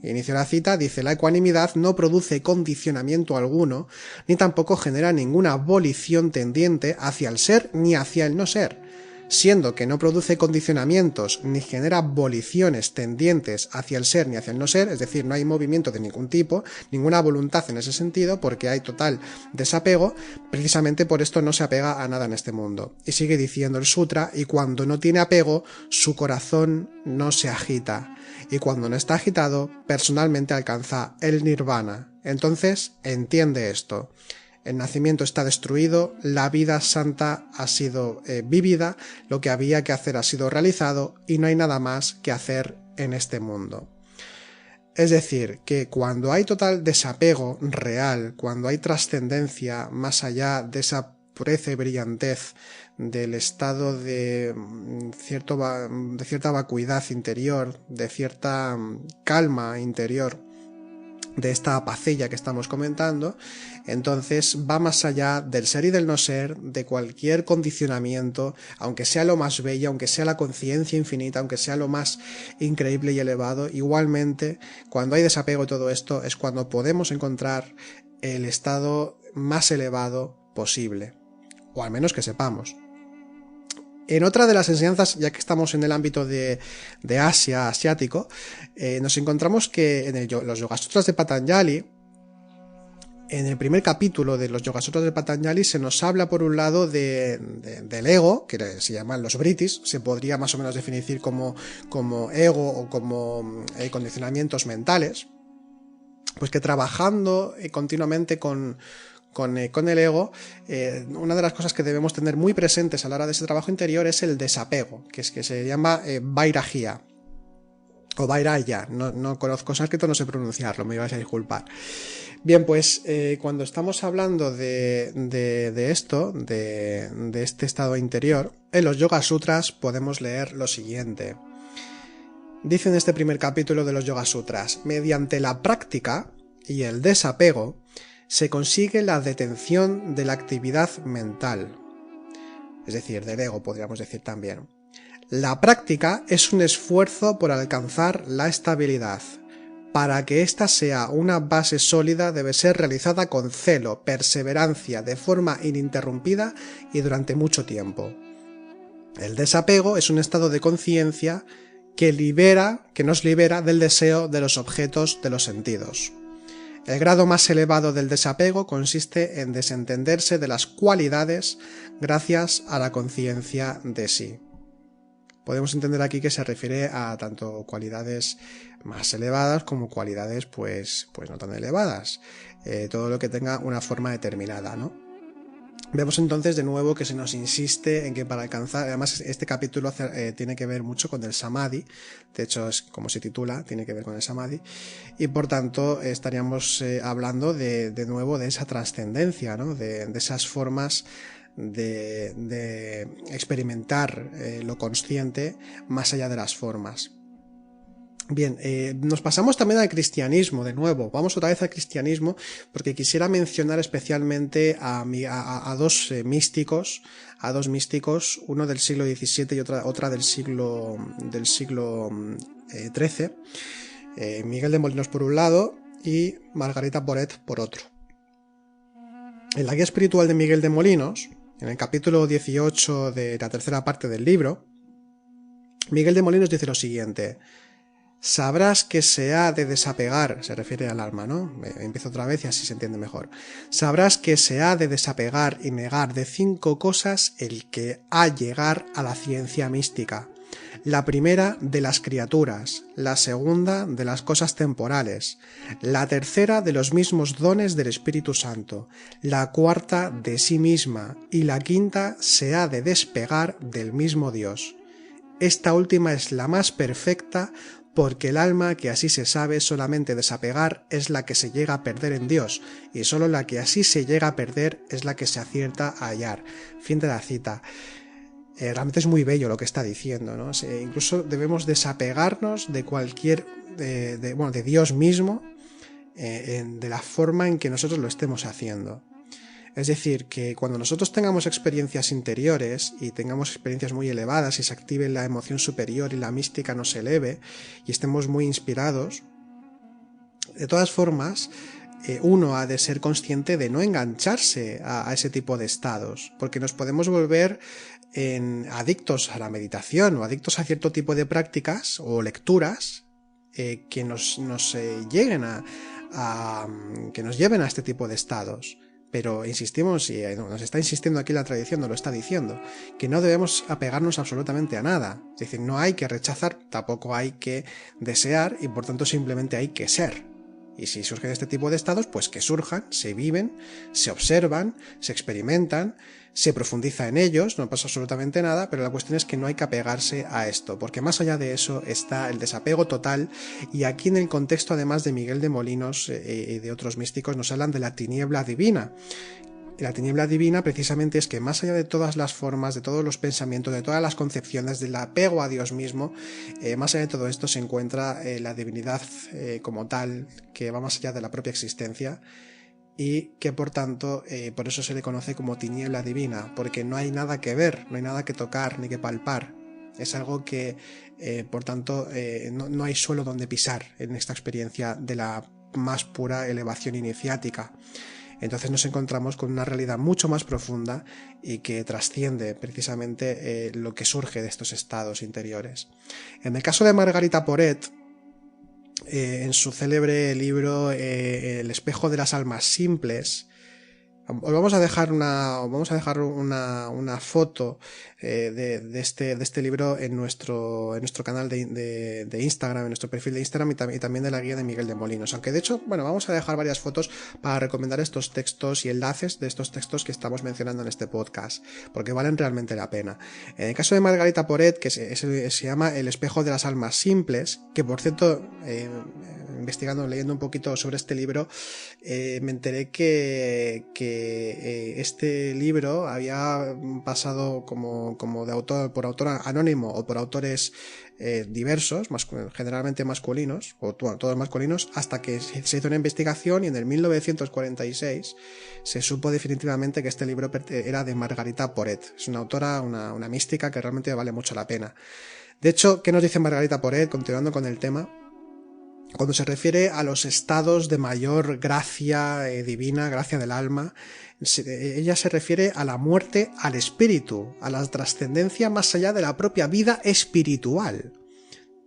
inicio la cita, dice, la ecuanimidad no produce condicionamiento alguno, ni tampoco genera ninguna volición tendiente hacia el ser ni hacia el no ser, siendo que no produce condicionamientos ni genera voliciones tendientes hacia el ser ni hacia el no ser, es decir, no hay movimiento de ningún tipo, ninguna voluntad en ese sentido, porque hay total desapego, precisamente por esto no se apega a nada en este mundo. Y sigue diciendo el sutra, y cuando no tiene apego, su corazón no se agita, y cuando no está agitado, personalmente alcanza el nirvana. Entonces, entiende esto. El nacimiento está destruido, la vida santa ha sido vivida, lo que había que hacer ha sido realizado y no hay nada más que hacer en este mundo. Es decir, que cuando hay total desapego real, cuando hay trascendencia más allá de esa pureza y brillantez del estado de cierta vacuidad interior, de cierta calma interior, de esta apacella que estamos comentando, entonces va más allá del ser y del no ser, de cualquier condicionamiento, aunque sea lo más bello, aunque sea la conciencia infinita, aunque sea lo más increíble y elevado. Igualmente, cuando hay desapego de todo esto, es cuando podemos encontrar el estado más elevado posible, o al menos que sepamos. En otra de las enseñanzas, ya que estamos en el ámbito de Asia, asiático, nos encontramos que en los Yoga Sutras de Patanjali, en el primer capítulo de los Yoga Sutras de Patanjali, se nos habla por un lado del ego, que se llaman los vrittis, se podría más o menos definir como ego o como condicionamientos mentales, pues que trabajando continuamente con el ego, una de las cosas que debemos tener muy presentes a la hora de ese trabajo interior es el desapego, que se llama vairagía o vairaya. No conozco sánscrito, no sé pronunciarlo, me ibas a disculpar. Bien, pues cuando estamos hablando de esto, de este estado interior, en los Yoga Sutras podemos leer lo siguiente. Dice en este primer capítulo de los Yoga Sutras: mediante la práctica y el desapego se consigue la detención de la actividad mental, es decir, del ego, podríamos decir también. La práctica es un esfuerzo por alcanzar la estabilidad. Para que ésta sea una base sólida debe ser realizada con celo, perseverancia, de forma ininterrumpida y durante mucho tiempo. El desapego es un estado de conciencia que nos libera del deseo de los objetos de los sentidos. El grado más elevado del desapego consiste en desentenderse de las cualidades gracias a la conciencia de sí. Podemos entender aquí que se refiere a tanto cualidades más elevadas como cualidades pues no tan elevadas. Todo lo que tenga una forma determinada, ¿no? Vemos entonces de nuevo que se nos insiste en que para alcanzar, además este capítulo tiene que ver mucho con el samadhi, de hecho es como se titula, tiene que ver con el samadhi, y por tanto estaríamos hablando de nuevo de esa trascendencia, ¿no? de esas formas de experimentar lo consciente más allá de las formas. Bien, nos pasamos también al cristianismo, de nuevo, vamos otra vez al cristianismo, porque quisiera mencionar especialmente a dos místicos, uno del siglo XVII y otra del siglo XIII, Miguel de Molinos por un lado y Margarita Boret por otro. En la guía espiritual de Miguel de Molinos, en el capítulo 18 de la tercera parte del libro, Miguel de Molinos dice lo siguiente: sabrás que se ha de desapegar, se refiere al alma, ¿no? Empiezo otra vez y así se entiende mejor. Sabrás que se ha de desapegar y negar de 5 cosas el que ha llegar a la ciencia mística. La primera, de las criaturas; la segunda, de las cosas temporales; la tercera, de los mismos dones del Espíritu Santo; la cuarta, de sí misma; y la quinta, se ha de despegar del mismo Dios. Esta última es la más perfecta, porque el alma que así se sabe solamente desapegar es la que se llega a perder en Dios, y solo la que así se llega a perder es la que se acierta a hallar. Fin de la cita. Realmente es muy bello lo que está diciendo, ¿no? Incluso debemos desapegarnos de cualquier, de Dios mismo, de la forma en que nosotros lo estemos haciendo. Es decir, que cuando nosotros tengamos experiencias interiores y tengamos experiencias muy elevadas y se active la emoción superior y la mística nos eleve y estemos muy inspirados, de todas formas, uno ha de ser consciente de no engancharse a ese tipo de estados, porque nos podemos volver adictos a la meditación o adictos a cierto tipo de prácticas o lecturas que nos lleven a este tipo de estados. Pero insistimos, y nos está insistiendo aquí la tradición, nos lo está diciendo, que no debemos apegarnos absolutamente a nada. Es decir, no hay que rechazar, tampoco hay que desear, y por tanto simplemente hay que ser. Y si surgen este tipo de estados, pues que surjan, se viven, se observan, se experimentan, se profundiza en ellos, no pasa absolutamente nada, pero la cuestión es que no hay que apegarse a esto, porque más allá de eso está el desapego total, y aquí en el contexto además de Miguel de Molinos y de otros místicos nos hablan de la tiniebla divina, Y la tiniebla divina precisamente es que más allá de todas las formas, de todos los pensamientos, de todas las concepciones, del apego a Dios mismo, más allá de todo esto se encuentra la divinidad como tal, que va más allá de la propia existencia, y que por tanto por eso se le conoce como tiniebla divina, porque no hay nada que ver, no hay nada que tocar ni que palpar. Es algo que por tanto no hay suelo donde pisar en esta experiencia de la más pura elevación iniciática. Entonces nos encontramos con una realidad mucho más profunda y que trasciende precisamente lo que surge de estos estados interiores. En el caso de Margarita Porete, en su célebre libro El espejo de las almas simples, os vamos a dejar una foto de este libro en nuestro canal de Instagram, en nuestro perfil de Instagram y también de la guía de Miguel de Molinos. Aunque de hecho, bueno, vamos a dejar varias fotos para recomendar estos textos y enlaces de estos textos que estamos mencionando en este podcast, porque valen realmente la pena. En el caso de Margarita Porete, que se llama El espejo de las almas simples, que por cierto, investigando, leyendo un poquito sobre este libro, me enteré que este libro había pasado como de autor, por autor anónimo o por autores diversos, generalmente masculinos, o todos masculinos, hasta que se hizo una investigación y en el 1946 se supo definitivamente que este libro era de Margarita Porete. Es una autora, una mística que realmente vale mucho la pena. De hecho, ¿qué nos dice Margarita Porete? Continuando con el tema, cuando se refiere a los estados de mayor gracia divina, gracia del alma, ella se refiere a la muerte al espíritu, a la trascendencia más allá de la propia vida espiritual,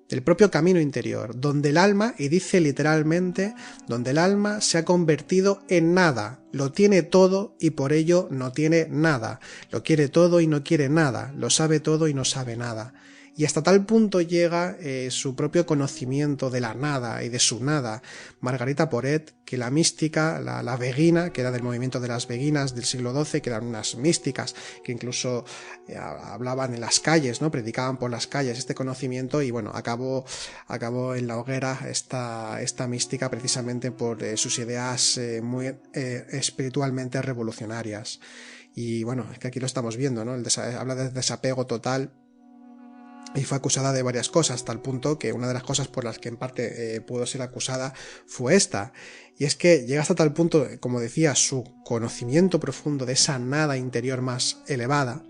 del propio camino interior, donde el alma, y dice literalmente, donde el alma se ha convertido en nada, lo tiene todo y por ello no tiene nada, lo quiere todo y no quiere nada, lo sabe todo y no sabe nada. Y hasta tal punto llega su propio conocimiento de la nada y de su nada, Margarita Porete, que la mística, la beguina, que era del movimiento de las beguinas del siglo XII, que eran unas místicas que incluso hablaban en las calles, ¿no? Predicaban por las calles este conocimiento y bueno, acabó en la hoguera esta mística precisamente por sus ideas muy espiritualmente revolucionarias. Y bueno, es que aquí lo estamos viendo, ¿no? Habla de desapego total. Y fue acusada de varias cosas, hasta el punto que una de las cosas por las que en parte pudo ser acusada fue esta. Y es que llega hasta tal punto, como decía, su conocimiento profundo de esa nada interior más elevada,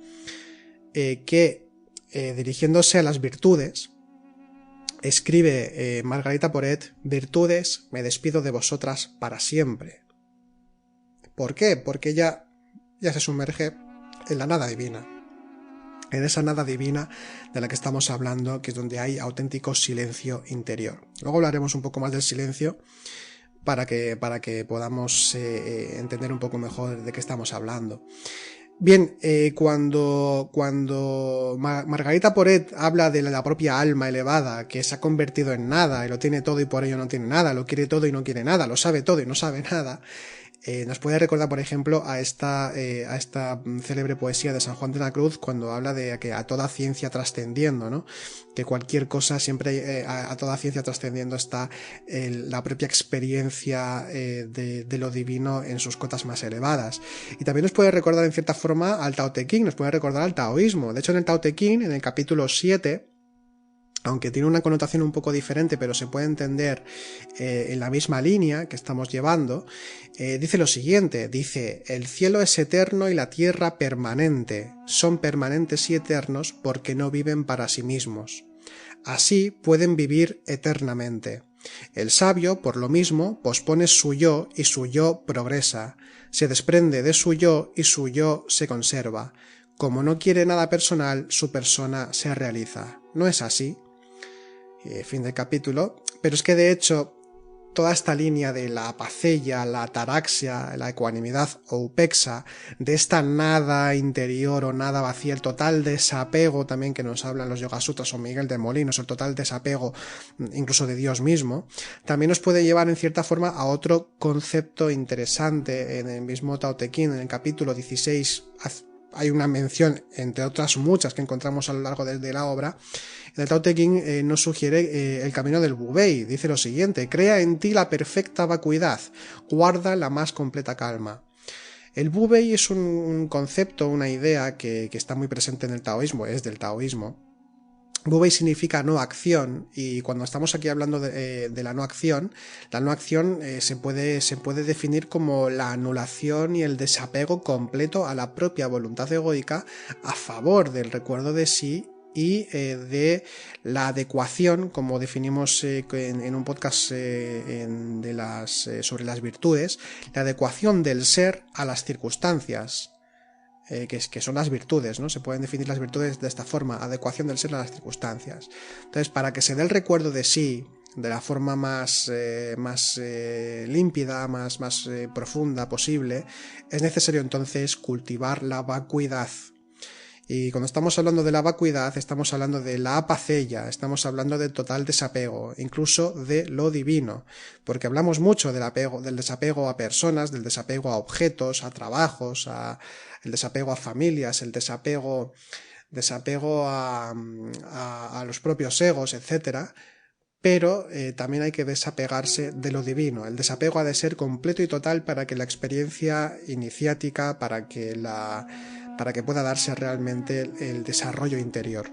que dirigiéndose a las virtudes, escribe Margarita Porete: virtudes, me despido de vosotras para siempre. ¿Por qué? Porque ella ya se sumerge en la nada divina. En esa nada divina de la que estamos hablando, que es donde hay auténtico silencio interior. Luego hablaremos un poco más del silencio para que podamos entender un poco mejor de qué estamos hablando. Bien, cuando Margarita Porete habla de la propia alma elevada, que se ha convertido en nada y lo tiene todo y por ello no tiene nada, lo quiere todo y no quiere nada, lo sabe todo y no sabe nada, nos puede recordar, por ejemplo, a esta célebre poesía de San Juan de la Cruz, cuando habla de que a toda ciencia trascendiendo, ¿no? Que cualquier cosa siempre a toda ciencia trascendiendo está la propia experiencia de lo divino en sus cotas más elevadas. Y también nos puede recordar en cierta forma al Tao Te Ching, nos puede recordar al taoísmo. De hecho, en el Tao Te Ching, en el capítulo 7, aunque tiene una connotación un poco diferente, pero se puede entender en la misma línea que estamos llevando, dice lo siguiente, dice: el cielo es eterno y la tierra permanente, son permanentes y eternos porque no viven para sí mismos. Así pueden vivir eternamente. El sabio, por lo mismo, pospone su yo y su yo progresa, se desprende de su yo y su yo se conserva. Como no quiere nada personal, su persona se realiza. ¿No es así? Fin del capítulo. Pero es que de hecho toda esta línea de la apaceia, la ataraxia, la ecuanimidad o upexa, de esta nada interior o nada vacía, el total desapego también que nos hablan los Yogasutras o Miguel de Molinos, el total desapego incluso de Dios mismo, también nos puede llevar en cierta forma a otro concepto interesante en el mismo Tao Te Ching, en el capítulo 16. Hay una mención, entre otras muchas que encontramos a lo largo de la obra. En el Tao Te Ching nos sugiere el camino del Wu Wei. Dice lo siguiente: crea en ti la perfecta vacuidad, guarda la más completa calma. El Wu Wei es un concepto, una idea que está muy presente en el taoísmo, es del taoísmo. Wu Wei significa no acción, y cuando estamos aquí hablando de la no acción se puede definir como la anulación y el desapego completo a la propia voluntad egoica a favor del recuerdo de sí y de la adecuación, como definimos en un podcast sobre las virtudes, la adecuación del ser a las circunstancias. Que son las virtudes, ¿no? Se pueden definir las virtudes de esta forma, adecuación del ser a las circunstancias. Entonces, para que se dé el recuerdo de sí de la forma más límpida, más profunda posible, es necesario entonces cultivar la vacuidad. Y cuando estamos hablando de la vacuidad, estamos hablando de la apacella, estamos hablando de total desapego, incluso de lo divino, porque hablamos mucho del desapego a personas, del desapego a objetos, a trabajos, el desapego a familias, el desapego a los propios egos, etc. Pero también hay que desapegarse de lo divino. El desapego ha de ser completo y total para que la experiencia iniciática, para que pueda darse realmente el desarrollo interior.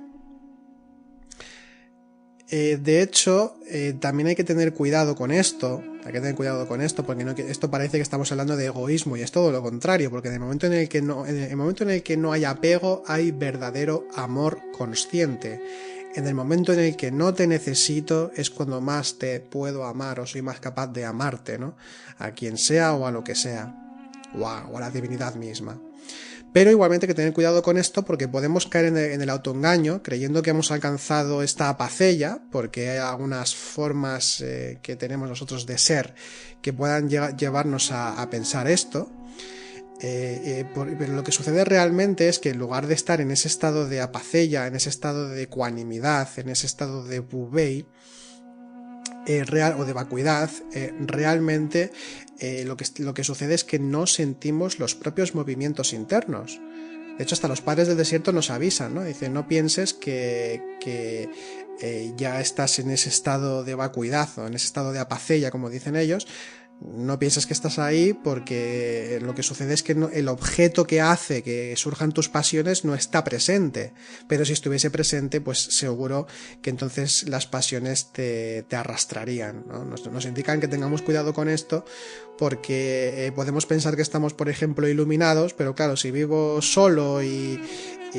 De hecho, también hay que tener cuidado con esto, porque esto parece que estamos hablando de egoísmo, y es todo lo contrario, porque en el momento en el que no hay apego, hay verdadero amor consciente. En el momento en el que no te necesito es cuando más te puedo amar, o soy más capaz de amarte, ¿no? A quien sea o a lo que sea, o a la divinidad misma. Pero igualmente hay que tener cuidado con esto, porque podemos caer en el autoengaño creyendo que hemos alcanzado esta apacella, porque hay algunas formas que tenemos nosotros de ser que puedan llevarnos a pensar esto. Pero lo que sucede realmente es que en lugar de estar en ese estado de apacella, en ese estado de ecuanimidad, en ese estado de Wu Wei, real o de vacuidad, realmente lo que sucede es que no sentimos los propios movimientos internos. De hecho, hasta los padres del desierto nos avisan, ¿no? Dicen, no pienses que ya estás en ese estado de vacuidad o en ese estado de apacella, como dicen ellos. No pienses que estás ahí, porque lo que sucede es que el objeto que hace que surjan tus pasiones no está presente, pero si estuviese presente, pues seguro que entonces las pasiones te arrastrarían, ¿no? Nos indican que tengamos cuidado con esto, porque podemos pensar que estamos, por ejemplo, iluminados, pero claro, si vivo solo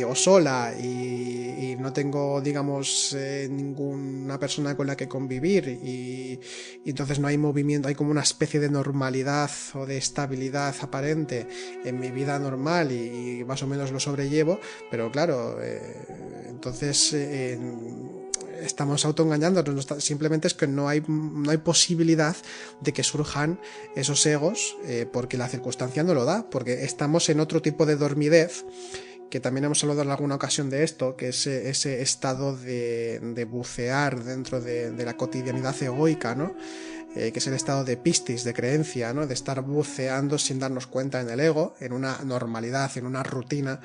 o sola y no tengo, digamos, ninguna persona con la que convivir, y entonces no hay movimiento, hay como una especie de normalidad o de estabilidad aparente en mi vida normal, y más o menos lo sobrellevo, pero claro, entonces estamos autoengañándonos. Simplemente es que no hay posibilidad de que surjan esos egos, porque la circunstancia no lo da, porque estamos en otro tipo de dormidez, que también hemos hablado en alguna ocasión de esto, que es ese estado de bucear dentro de la cotidianidad egoica, ¿no? Que es el estado de pistis, de creencia, ¿no? De estar buceando sin darnos cuenta en el ego, en una normalidad, en una rutina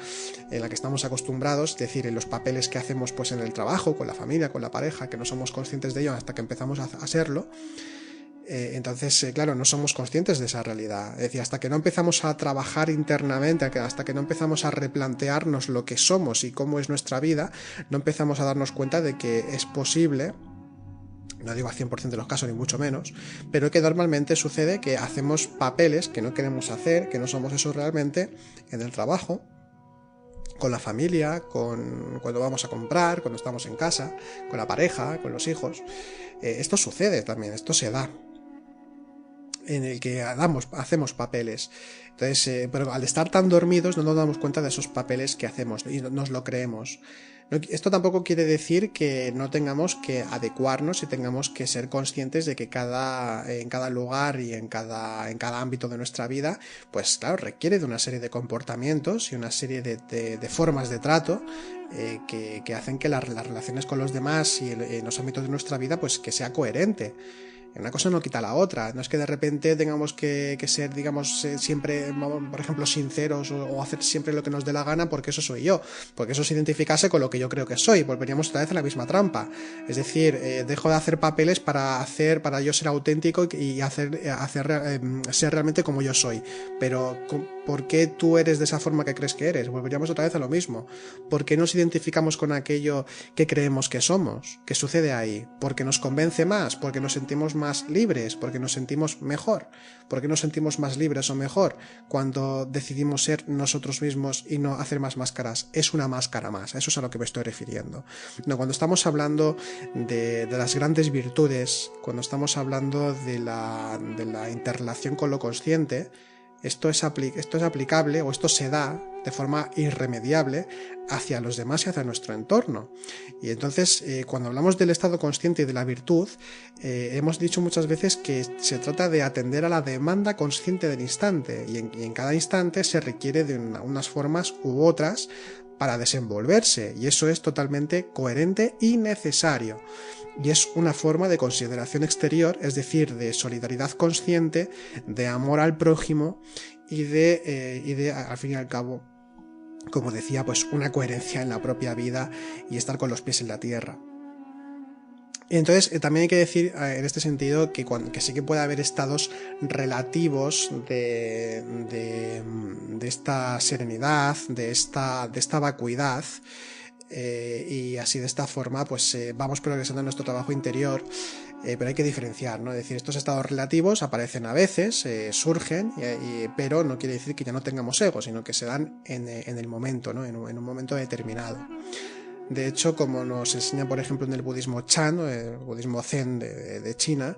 en la que estamos acostumbrados, es decir, en los papeles que hacemos pues en el trabajo, con la familia, con la pareja, que no somos conscientes de ello hasta que empezamos a serlo. Entonces, claro, no somos conscientes de esa realidad. Es decir, hasta que no empezamos a trabajar internamente, hasta que no empezamos a replantearnos lo que somos y cómo es nuestra vida, no empezamos a darnos cuenta de que es posible, no digo al 100% de los casos ni mucho menos, pero que normalmente sucede que hacemos papeles que no queremos hacer, que no somos eso realmente, en el trabajo, con la familia, cuando vamos a comprar, cuando estamos en casa, con la pareja, con los hijos. Esto sucede también, esto se da, en el que hacemos papeles. Entonces, pero al estar tan dormidos no nos damos cuenta de esos papeles que hacemos y nos lo creemos. Esto tampoco quiere decir que no tengamos que adecuarnos y tengamos que ser conscientes de que en cada lugar y en cada ámbito de nuestra vida, pues claro, requiere de una serie de comportamientos y una serie de formas de trato que hacen que las relaciones con los demás y en los ámbitos de nuestra vida, pues que sea coherente. Una cosa no quita la otra. No es que de repente tengamos que ser, digamos, siempre, por ejemplo, sinceros o hacer siempre lo que nos dé la gana, porque eso soy yo, porque eso se identificase con lo que yo creo que soy. Volveríamos otra vez a la misma trampa. Es decir, dejo de hacer papeles para yo ser auténtico y ser realmente como yo soy. Pero ¿Por qué tú eres de esa forma que crees que eres? Volveríamos otra vez a lo mismo. ¿Por qué nos identificamos con aquello que creemos que somos? ¿Qué sucede ahí? ¿Porque nos convence más? ¿Porque nos sentimos más libres? ¿Porque nos sentimos mejor? ¿Por qué nos sentimos más libres o mejor cuando decidimos ser nosotros mismos y no hacer más máscaras? Es una máscara más, a eso es a lo que me estoy refiriendo. No, cuando estamos hablando de las grandes virtudes, cuando estamos hablando de la interrelación con lo consciente, esto es aplicable, o esto se da de forma irremediable hacia los demás y hacia nuestro entorno. Y entonces, cuando hablamos del estado consciente y de la virtud, hemos dicho muchas veces que se trata de atender a la demanda consciente del instante, y en cada instante se requiere de unas formas u otras para desenvolverse, y eso es totalmente coherente y necesario. Y es una forma de consideración exterior, es decir, de solidaridad consciente, de amor al prójimo y de al fin y al cabo, como decía, pues una coherencia en la propia vida y estar con los pies en la tierra. Entonces, también hay que decir en este sentido que sí que puede haber estados relativos de esta serenidad, de esta vacuidad, y así de esta forma pues vamos progresando en nuestro trabajo interior, pero hay que diferenciar, ¿no? Es decir, estos estados relativos aparecen a veces, surgen, pero no quiere decir que ya no tengamos ego, sino que se dan en el momento, ¿no? En un momento determinado. De hecho, como nos enseña, por ejemplo, en el budismo Chan, el budismo Zen de China,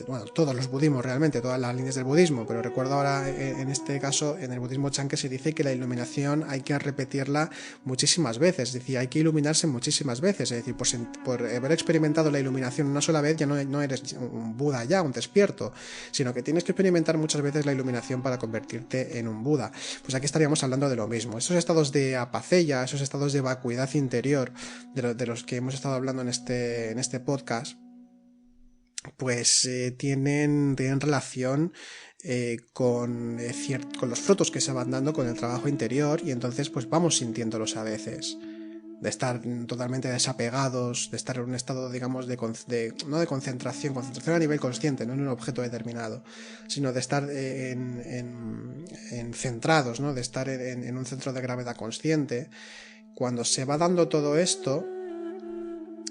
bueno, todos los budismos realmente, todas las líneas del budismo, pero recuerdo ahora en este caso, en el budismo Chan, que se dice que la iluminación hay que repetirla muchísimas veces, es decir, hay que iluminarse muchísimas veces, es decir, por haber experimentado la iluminación una sola vez ya no eres un Buda ya, un despierto, sino que tienes que experimentar muchas veces la iluminación para convertirte en un Buda. Pues aquí estaríamos hablando de lo mismo, esos estados de apacella, esos estados de vacuidad interior de los que hemos estado hablando en este podcast, pues tienen relación con los frutos que se van dando con el trabajo interior, y entonces pues vamos sintiéndolos a veces, de estar totalmente desapegados, de estar en un estado, digamos, no de concentración a nivel consciente, no en un objeto determinado, sino de estar en centrados, ¿no? De estar en un centro de gravedad consciente. Cuando se va dando todo esto,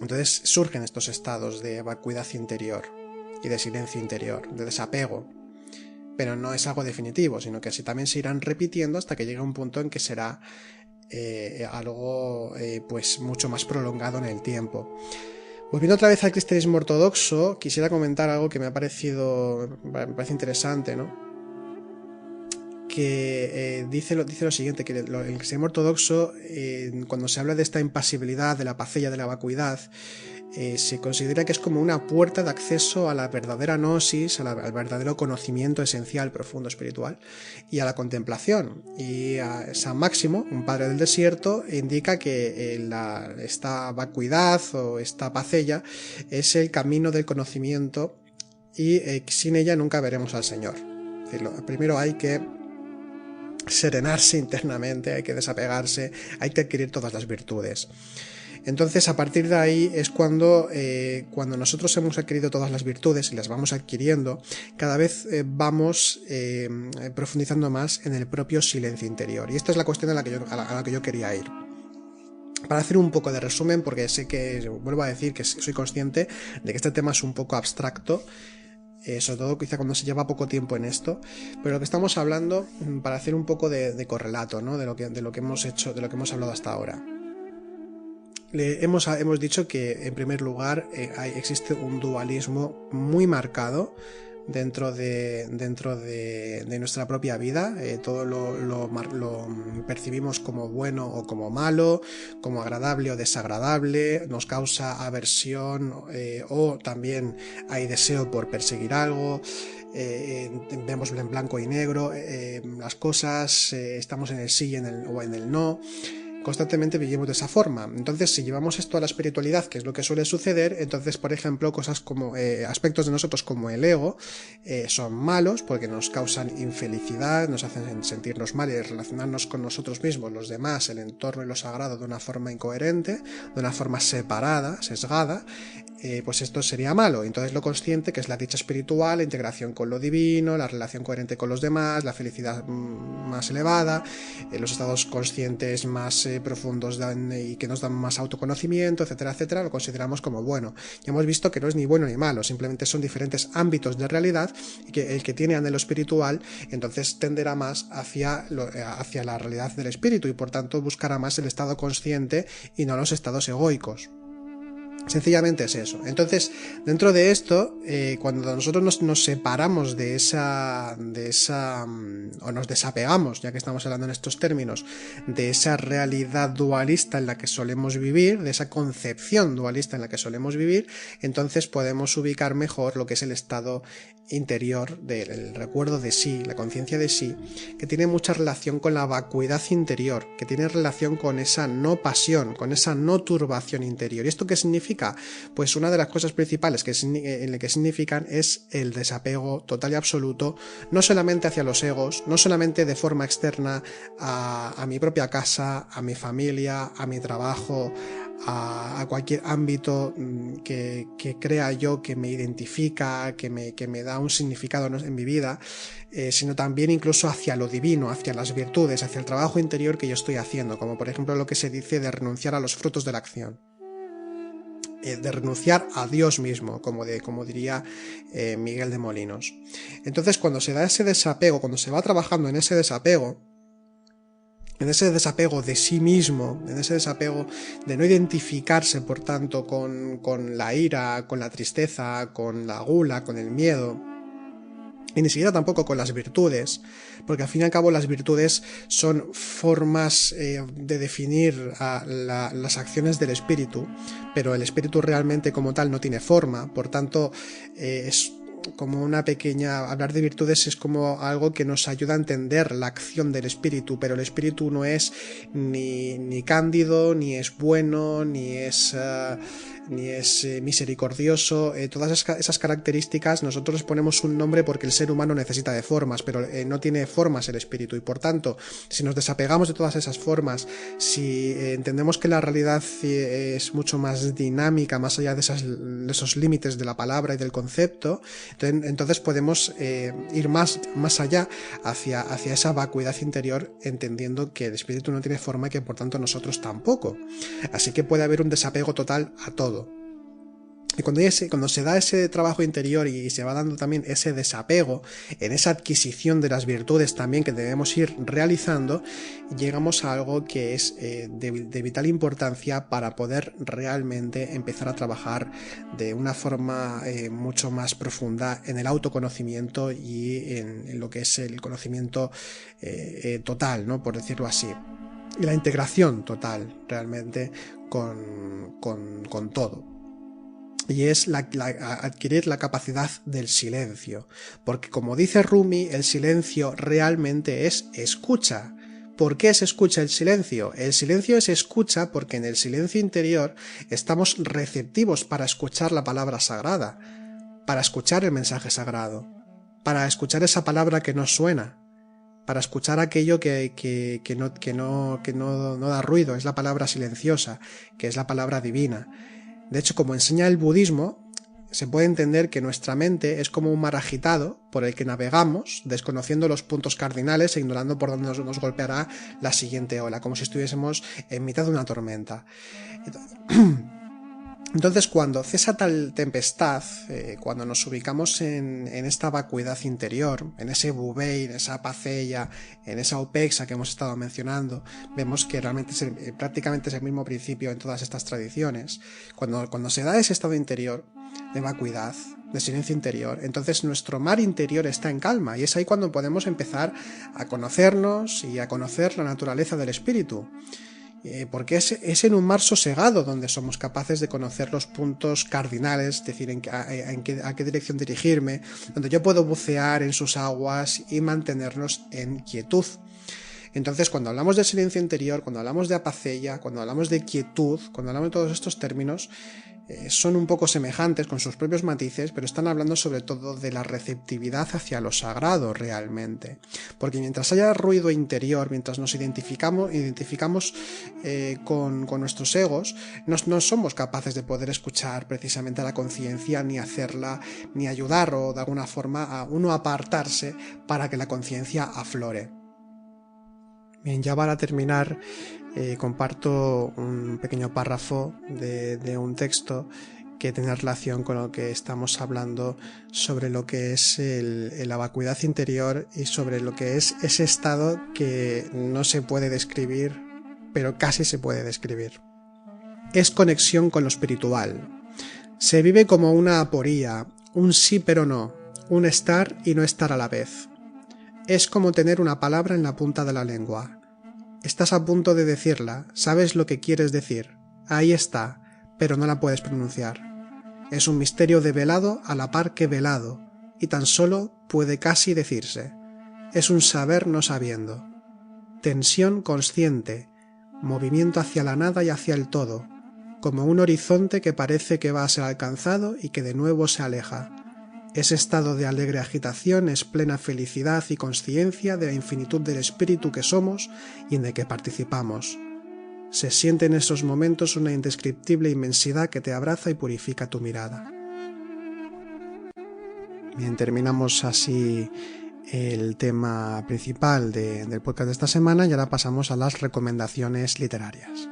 entonces surgen estos estados de vacuidad interior y de silencio interior, de desapego. Pero no es algo definitivo, sino que así también se irán repitiendo hasta que llegue un punto en que será algo pues mucho más prolongado en el tiempo. Volviendo otra vez al cristianismo ortodoxo, quisiera comentar algo que me parece interesante, ¿no? Que dice lo siguiente, que el cristianismo ortodoxo, cuando se habla de esta impasibilidad, de la pacella, de la vacuidad, se considera que es como una puerta de acceso a la verdadera gnosis, al verdadero conocimiento esencial, profundo, espiritual, y a la contemplación. Y a San Máximo, un padre del desierto, indica que esta vacuidad o esta pacella es el camino del conocimiento, y sin ella nunca veremos al Señor. Es decir, primero hay que serenarse internamente, hay que desapegarse, hay que adquirir todas las virtudes. Entonces, a partir de ahí es cuando nosotros hemos adquirido todas las virtudes y las vamos adquiriendo, cada vez vamos profundizando más en el propio silencio interior. Y esta es la cuestión a la que yo quería ir. Para hacer un poco de resumen, porque sé que, vuelvo a decir que soy consciente de que este tema es un poco abstracto, sobre todo quizá cuando se lleva poco tiempo en esto, pero lo que estamos hablando, para hacer un poco de correlato, ¿no? de lo que hemos hecho, de lo que hemos hablado hasta ahora. Hemos dicho que en primer lugar existe un dualismo muy marcado dentro de nuestra propia vida. Todo lo percibimos como bueno o como malo, como agradable o desagradable, nos causa aversión o también hay deseo por perseguir algo. Vemos en blanco y negro las cosas, estamos en el sí o en el no. Constantemente vivimos de esa forma. Entonces, si llevamos esto a la espiritualidad, que es lo que suele suceder, entonces, por ejemplo, cosas como aspectos de nosotros como el ego son malos porque nos causan infelicidad, nos hacen sentirnos mal y relacionarnos con nosotros mismos, los demás, el entorno y lo sagrado de una forma incoherente, de una forma separada, sesgada, pues esto sería malo. Entonces lo consciente, que es la dicha espiritual, la integración con lo divino, la relación coherente con los demás, la felicidad más elevada, los estados conscientes más profundos y que nos dan más autoconocimiento, etcétera, etcétera, lo consideramos como bueno. Ya hemos visto que no es ni bueno ni malo, simplemente son diferentes ámbitos de realidad y que el que tiene anhelo espiritual entonces tenderá más hacia la realidad del espíritu y por tanto buscará más el estado consciente y no los estados egoicos. Sencillamente es eso. Entonces, dentro de esto, cuando nosotros nos separamos de esa, o nos desapegamos, ya que estamos hablando en estos términos, de esa realidad dualista en la que solemos vivir, de esa concepción dualista en la que solemos vivir, entonces podemos ubicar mejor lo que es el estado interior del recuerdo de sí, la conciencia de sí, que tiene mucha relación con la vacuidad interior, que tiene relación con esa no pasión, con esa no turbación interior. ¿Y esto qué significa? Pues una de las cosas principales en lo que significan es el desapego total y absoluto, no solamente hacia los egos, no solamente de forma externa a mi propia casa, a mi familia, a mi trabajo, a cualquier ámbito que crea yo que me identifica, que me da un significado en mi vida, sino también incluso hacia lo divino, hacia las virtudes, hacia el trabajo interior que yo estoy haciendo, como por ejemplo lo que se dice de renunciar a los frutos de la acción. De renunciar a Dios mismo, como diría Miguel de Molinos. Entonces, cuando se da ese desapego, cuando se va trabajando en ese desapego de sí mismo, en ese desapego de no identificarse, por tanto, con la ira, con la tristeza, con la gula, con el miedo, y ni siquiera tampoco con las virtudes, porque al fin y al cabo las virtudes son formas de definir las acciones del espíritu, pero el espíritu realmente como tal no tiene forma, por tanto es como una pequeña... Hablar de virtudes es como algo que nos ayuda a entender la acción del espíritu, pero el espíritu no es ni cándido, ni es bueno, ni es misericordioso. Todas esas características nosotros ponemos un nombre porque el ser humano necesita de formas, pero no tiene formas el espíritu, y por tanto, si nos desapegamos de todas esas formas, si entendemos que la realidad es mucho más dinámica, más allá de esos límites de la palabra y del concepto, entonces podemos ir más allá hacia esa vacuidad interior, entendiendo que el espíritu no tiene forma y que por tanto nosotros tampoco. Así que puede haber un desapego total a todo. Y cuando se da ese trabajo interior y se va dando también ese desapego en esa adquisición de las virtudes también que debemos ir realizando, llegamos a algo que es de vital importancia para poder realmente empezar a trabajar de una forma mucho más profunda en el autoconocimiento y en lo que es el conocimiento total, ¿no? Por decirlo así. Y la integración total realmente con todo. Y es adquirir la capacidad del silencio, porque como dice Rumi, el silencio realmente es escucha. ¿Por qué se escucha el silencio? El silencio es escucha porque en el silencio interior estamos receptivos para escuchar la palabra sagrada, para escuchar el mensaje sagrado, para escuchar esa palabra que nos suena, para escuchar aquello que no da ruido, es la palabra silenciosa, que es la palabra divina. De hecho, como enseña el budismo, se puede entender que nuestra mente es como un mar agitado por el que navegamos, desconociendo los puntos cardinales e ignorando por dónde nos golpeará la siguiente ola, como si estuviésemos en mitad de una tormenta. Entonces, cuando cesa tal tempestad, cuando nos ubicamos en esta vacuidad interior, en ese bubei, en esa pacella, en esa opexa que hemos estado mencionando, vemos que realmente prácticamente es el mismo principio en todas estas tradiciones. Cuando se da ese estado interior de vacuidad, de silencio interior, entonces nuestro mar interior está en calma, y es ahí cuando podemos empezar a conocernos y a conocer la naturaleza del espíritu. Porque es en un mar sosegado donde somos capaces de conocer los puntos cardinales, es decir, a qué dirección dirigirme, donde yo puedo bucear en sus aguas y mantenernos en quietud. Entonces, cuando hablamos de silencio interior, cuando hablamos de apaceia, cuando hablamos de quietud, cuando hablamos de todos estos términos, son un poco semejantes con sus propios matices, pero están hablando sobre todo de la receptividad hacia lo sagrado realmente. Porque mientras haya ruido interior, mientras nos identificamos con nuestros egos, no somos capaces de poder escuchar precisamente a la conciencia, ni hacerla, ni ayudar o de alguna forma a uno apartarse para que la conciencia aflore. Bien, ya para terminar, comparto un pequeño párrafo de un texto que tiene relación con lo que estamos hablando sobre lo que es la vacuidad interior y sobre lo que es ese estado que no se puede describir, pero casi se puede describir. Es conexión con lo espiritual. Se vive como una aporía, un sí pero no, un estar y no estar a la vez. Es como tener una palabra en la punta de la lengua. Estás a punto de decirla, sabes lo que quieres decir, ahí está, pero no la puedes pronunciar. Es un misterio develado a la par que velado, y tan solo puede casi decirse. Es un saber no sabiendo. Tensión consciente, movimiento hacia la nada y hacia el todo, como un horizonte que parece que va a ser alcanzado y que de nuevo se aleja. Ese estado de alegre agitación es plena felicidad y consciencia de la infinitud del espíritu que somos y en el que participamos. Se siente en esos momentos una indescriptible inmensidad que te abraza y purifica tu mirada. Bien, terminamos así el tema principal del podcast de esta semana y ahora pasamos a las recomendaciones literarias.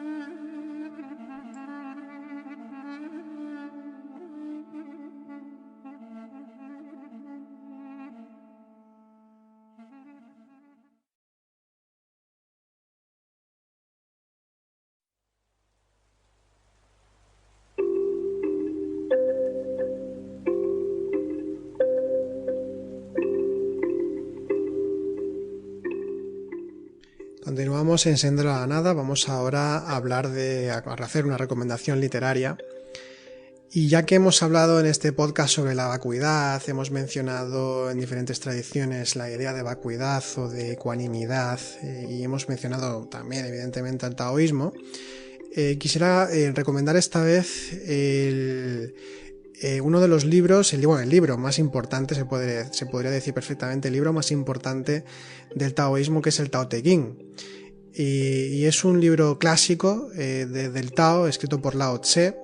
Continuamos en Sendero a la Nada, vamos ahora a hacer una recomendación literaria. Y ya que hemos hablado en este podcast sobre la vacuidad, hemos mencionado en diferentes tradiciones la idea de vacuidad o de ecuanimidad, y hemos mencionado también evidentemente el taoísmo, quisiera recomendar esta vez uno de los libros, el libro más importante, se podría decir perfectamente, el libro más importante del taoísmo, que es el Tao Te Ching. Y es un libro clásico del Tao, escrito por Lao Tse.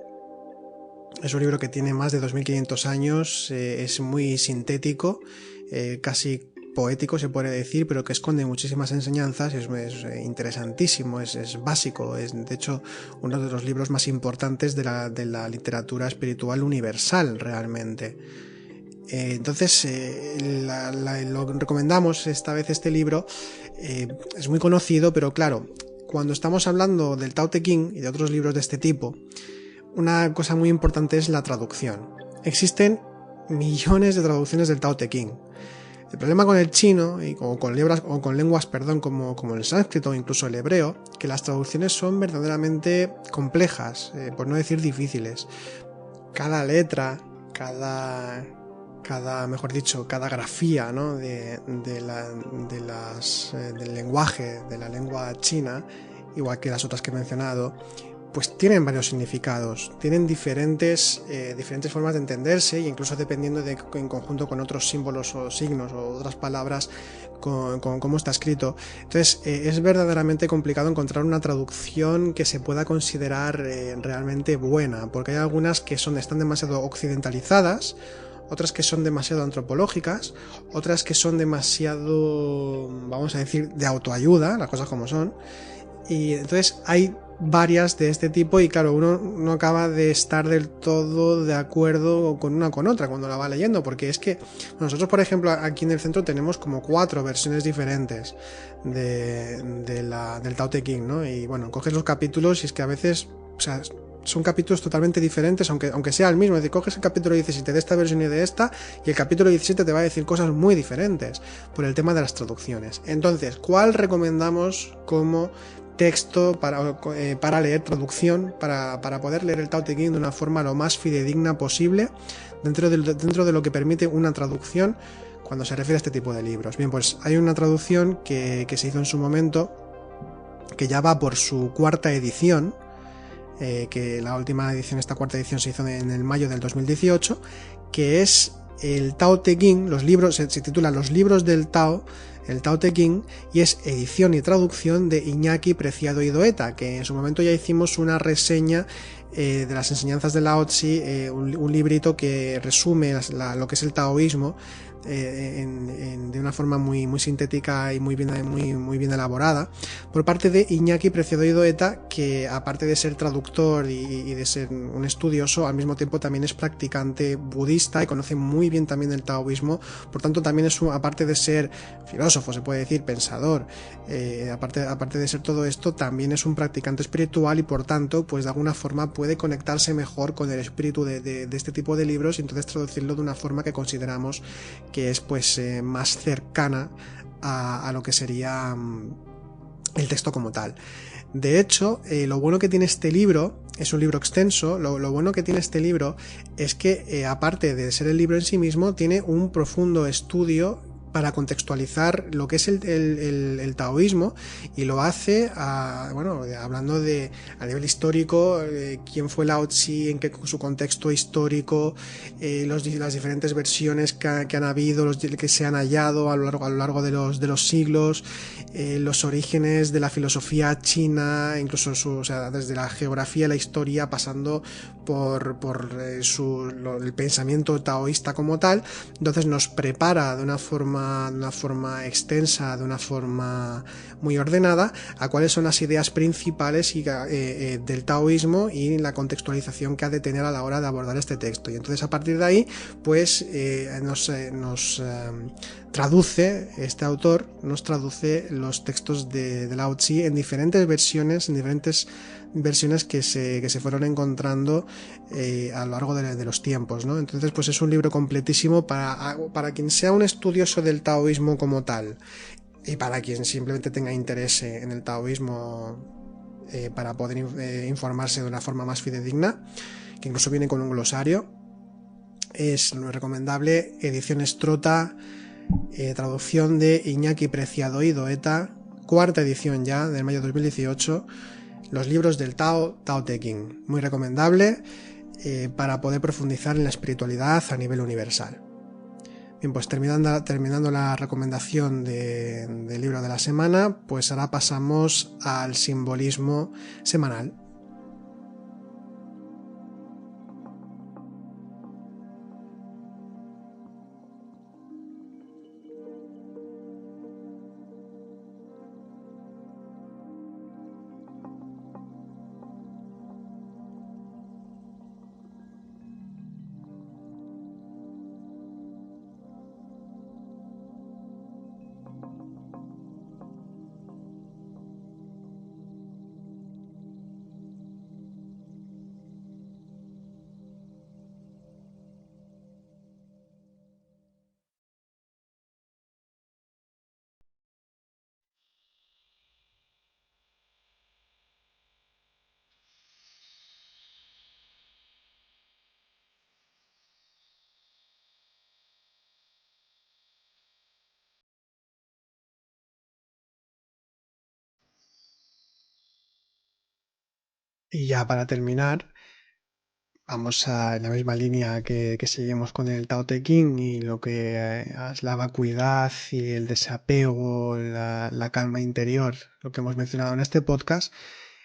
Es un libro que tiene más de 2500 años, es muy sintético, casi poético se puede decir, pero que esconde muchísimas enseñanzas, es interesantísimo, es básico, es de hecho uno de los libros más importantes de la literatura espiritual universal realmente. Entonces lo recomendamos esta vez este libro, es muy conocido, pero claro, cuando estamos hablando del Tao Te Ching y de otros libros de este tipo, una cosa muy importante es la traducción. Existen millones de traducciones del Tao Te Ching. El problema con el chino o con lenguas como el sánscrito o incluso el hebreo, que las traducciones son verdaderamente complejas, por no decir difíciles. Cada letra, cada grafía, ¿no? del lenguaje, de la lengua china, igual que las otras que he mencionado, pues tienen varios significados, tienen diferentes formas de entenderse, e incluso dependiendo en conjunto con otros símbolos o signos o otras palabras con cómo está escrito. Entonces es verdaderamente complicado encontrar una traducción que se pueda considerar realmente buena, porque hay algunas que están demasiado occidentalizadas, otras que son demasiado antropológicas, otras que son demasiado, vamos a decir, de autoayuda, las cosas como son. Y entonces hay varias de este tipo y claro, uno no acaba de estar del todo de acuerdo con una con otra cuando la va leyendo, porque es que nosotros, por ejemplo, aquí en el centro tenemos como 4 versiones diferentes del Tao Te Ching, ¿no? Y bueno, coges los capítulos y es que a veces, o sea, son capítulos totalmente diferentes, aunque sea el mismo. Es decir, coges el capítulo 17 de esta versión y de esta, y el capítulo 17 te va a decir cosas muy diferentes por el tema de las traducciones. Entonces, ¿cuál recomendamos como texto para leer, traducción, para poder leer el Tao Te Ching de una forma lo más fidedigna posible dentro de lo que permite una traducción? cuando se refiere a este tipo de libros. Bien, pues hay una traducción que se hizo en su momento, que ya va por su cuarta edición, que la última edición, esta cuarta edición, se hizo en el mayo del 2018, que es el Tao Te Ching. Los libros se titula Los libros del Tao, el Tao Te Ching, y es edición y traducción de Iñaki Preciado Idoeta, que en su momento ya hicimos una reseña de las enseñanzas de Lao Tzu, un librito que resume lo que es el taoísmo de una forma muy sintética y muy bien elaborada, por parte de Iñaki Preciado Idoeta, que aparte de ser traductor y de ser un estudioso, al mismo tiempo también es practicante budista y conoce muy bien también el taoísmo. Por tanto, también es aparte de ser filósofo, se puede decir, pensador, aparte de ser todo esto, también es un practicante espiritual, y por tanto, pues de alguna forma puede conectarse mejor con el espíritu de este tipo de libros, y entonces traducirlo de una forma que consideramos que es pues más cercana a lo que sería el texto como tal. De hecho, lo bueno que tiene este libro, es un libro extenso, lo bueno que tiene este libro es que aparte de ser el libro en sí mismo, tiene un profundo estudio para contextualizar lo que es el taoísmo, y lo hace hablando a nivel histórico, quién fue Lao Tzu, en su contexto histórico, las diferentes versiones que han habido, que se han hallado a lo largo de los siglos, los orígenes de la filosofía china, incluso desde la geografía y la historia, pasando por el pensamiento taoísta como tal. Entonces nos prepara de una forma extensa, de una forma muy ordenada, a cuáles son las ideas principales del taoísmo y la contextualización que ha de tener a la hora de abordar este texto. Y entonces a partir de ahí, pues nos traduce, este autor nos traduce los textos de Lao Tzu en diferentes versiones, que se fueron encontrando a lo largo de los tiempos, ¿no? Entonces, pues es un libro completísimo para quien sea un estudioso del taoísmo como tal, y para quien simplemente tenga interés en el taoísmo, para poder informarse de una forma más fidedigna, que incluso viene con un glosario. Es muy recomendable. Edición Estrota, traducción de Iñaki Preciado Idoeta, cuarta edición ya, del mayo de 2018. Los libros del Tao Te Ching, muy recomendable para poder profundizar en la espiritualidad a nivel universal. Bien, pues terminando la recomendación del libro de la semana, pues ahora pasamos al simbolismo semanal. Y ya para terminar, vamos en la misma línea que seguimos con el Tao Te Ching, y lo que es la vacuidad y el desapego, la calma interior, lo que hemos mencionado en este podcast.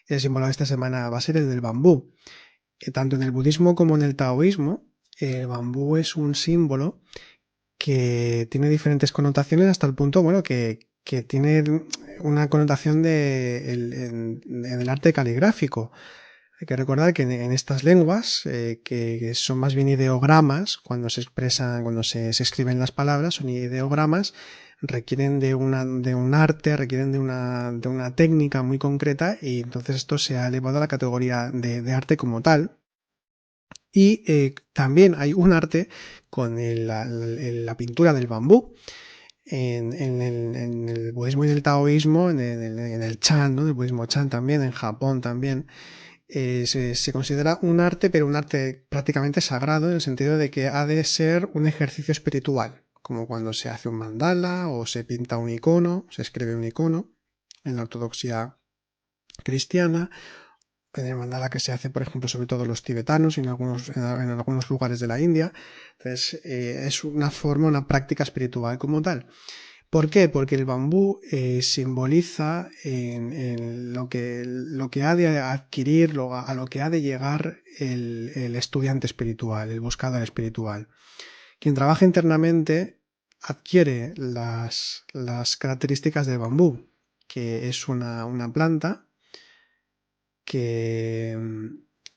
El símbolo de esta semana va a ser el del bambú. Tanto en el budismo como en el taoísmo, el bambú es un símbolo que tiene diferentes connotaciones, hasta el punto, bueno, que tiene una connotación en el arte caligráfico. Hay que recordar que en estas lenguas, que son más bien ideogramas, cuando se expresan, cuando se escriben las palabras, son ideogramas, requieren de un arte, requieren de una técnica muy concreta, y entonces esto se ha elevado a la categoría de arte como tal. Y también hay un arte con la pintura del bambú. En el budismo y en el taoísmo, en el Chan, ¿no? El budismo Chan también, en Japón también, se considera un arte, pero un arte prácticamente sagrado, en el sentido de que ha de ser un ejercicio espiritual, como cuando se hace un mandala o se pinta un icono, se escribe un icono en la ortodoxia cristiana, en el mandala que se hace, por ejemplo, sobre todo los tibetanos y en algunos lugares de la India. Entonces, es una forma, una práctica espiritual como tal. ¿Por qué? Porque el bambú simboliza en lo que ha de adquirir, a lo que ha de llegar el estudiante espiritual, el buscador espiritual. Quien trabaja internamente adquiere las características del bambú, que es una planta que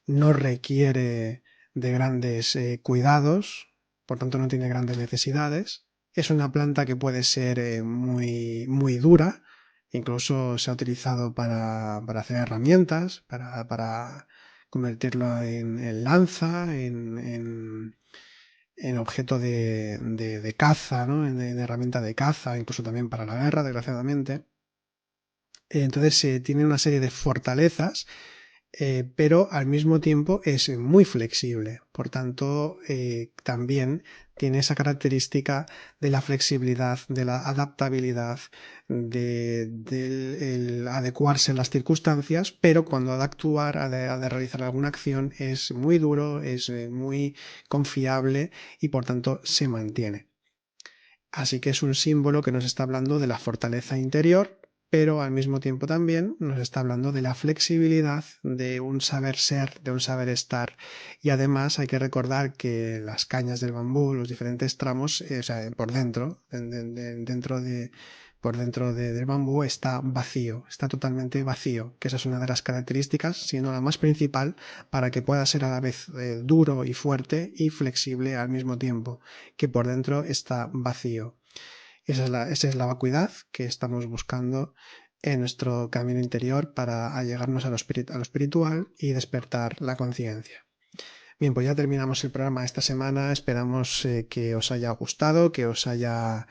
no requiere de grandes cuidados, por tanto no tiene grandes necesidades. Es una planta que puede ser muy dura, incluso se ha utilizado para hacer herramientas, para convertirlo en lanza, en objeto de caza, ¿no? En herramienta de caza, incluso también para la guerra, desgraciadamente. Entonces tiene una serie de fortalezas, pero al mismo tiempo es muy flexible. Por tanto, también tiene esa característica de la flexibilidad, de la adaptabilidad, del adecuarse a las circunstancias, pero cuando ha de actuar, ha de realizar alguna acción, es muy duro, es muy confiable y por tanto se mantiene. Así que es un símbolo que nos está hablando de la fortaleza interior, pero al mismo tiempo también nos está hablando de la flexibilidad, de un saber ser, de un saber estar. Y además hay que recordar que las cañas del bambú, los diferentes tramos, o sea, por dentro, por dentro del bambú está vacío, está totalmente vacío, que esa es una de las características, sino la más principal, para que pueda ser a la vez duro y fuerte y flexible al mismo tiempo, que por dentro está vacío. Esa es la vacuidad que estamos buscando en nuestro camino interior para allegarnos a lo espiritual y despertar la conciencia. Bien, pues ya terminamos el programa esta semana. Esperamos que os haya gustado, que os haya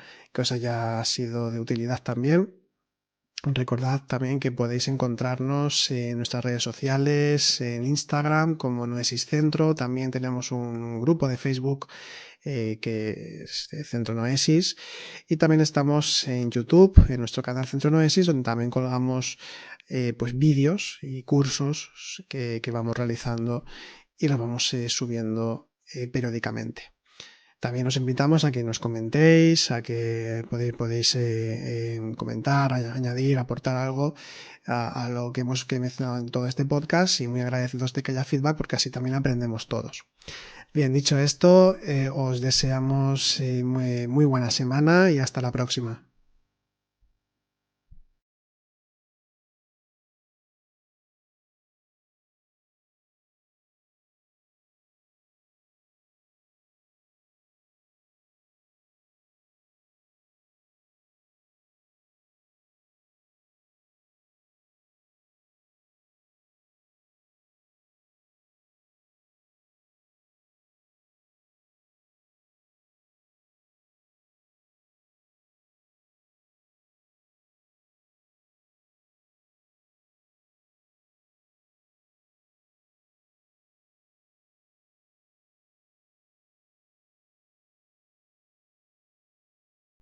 sido de utilidad también. Recordad también que podéis encontrarnos en nuestras redes sociales, en Instagram como Noesis Centro. También tenemos un grupo de Facebook que es Centro Noesis. Y también estamos en YouTube, en nuestro canal Centro Noesis, donde también colgamos pues vídeos y cursos que vamos realizando y los vamos subiendo periódicamente. También os invitamos a que nos comentéis, a que podéis comentar, añadir, aportar algo a lo que hemos mencionado en todo este podcast y muy agradecidos de que haya feedback porque así también aprendemos todos. Bien, dicho esto, os deseamos muy buena semana y hasta la próxima.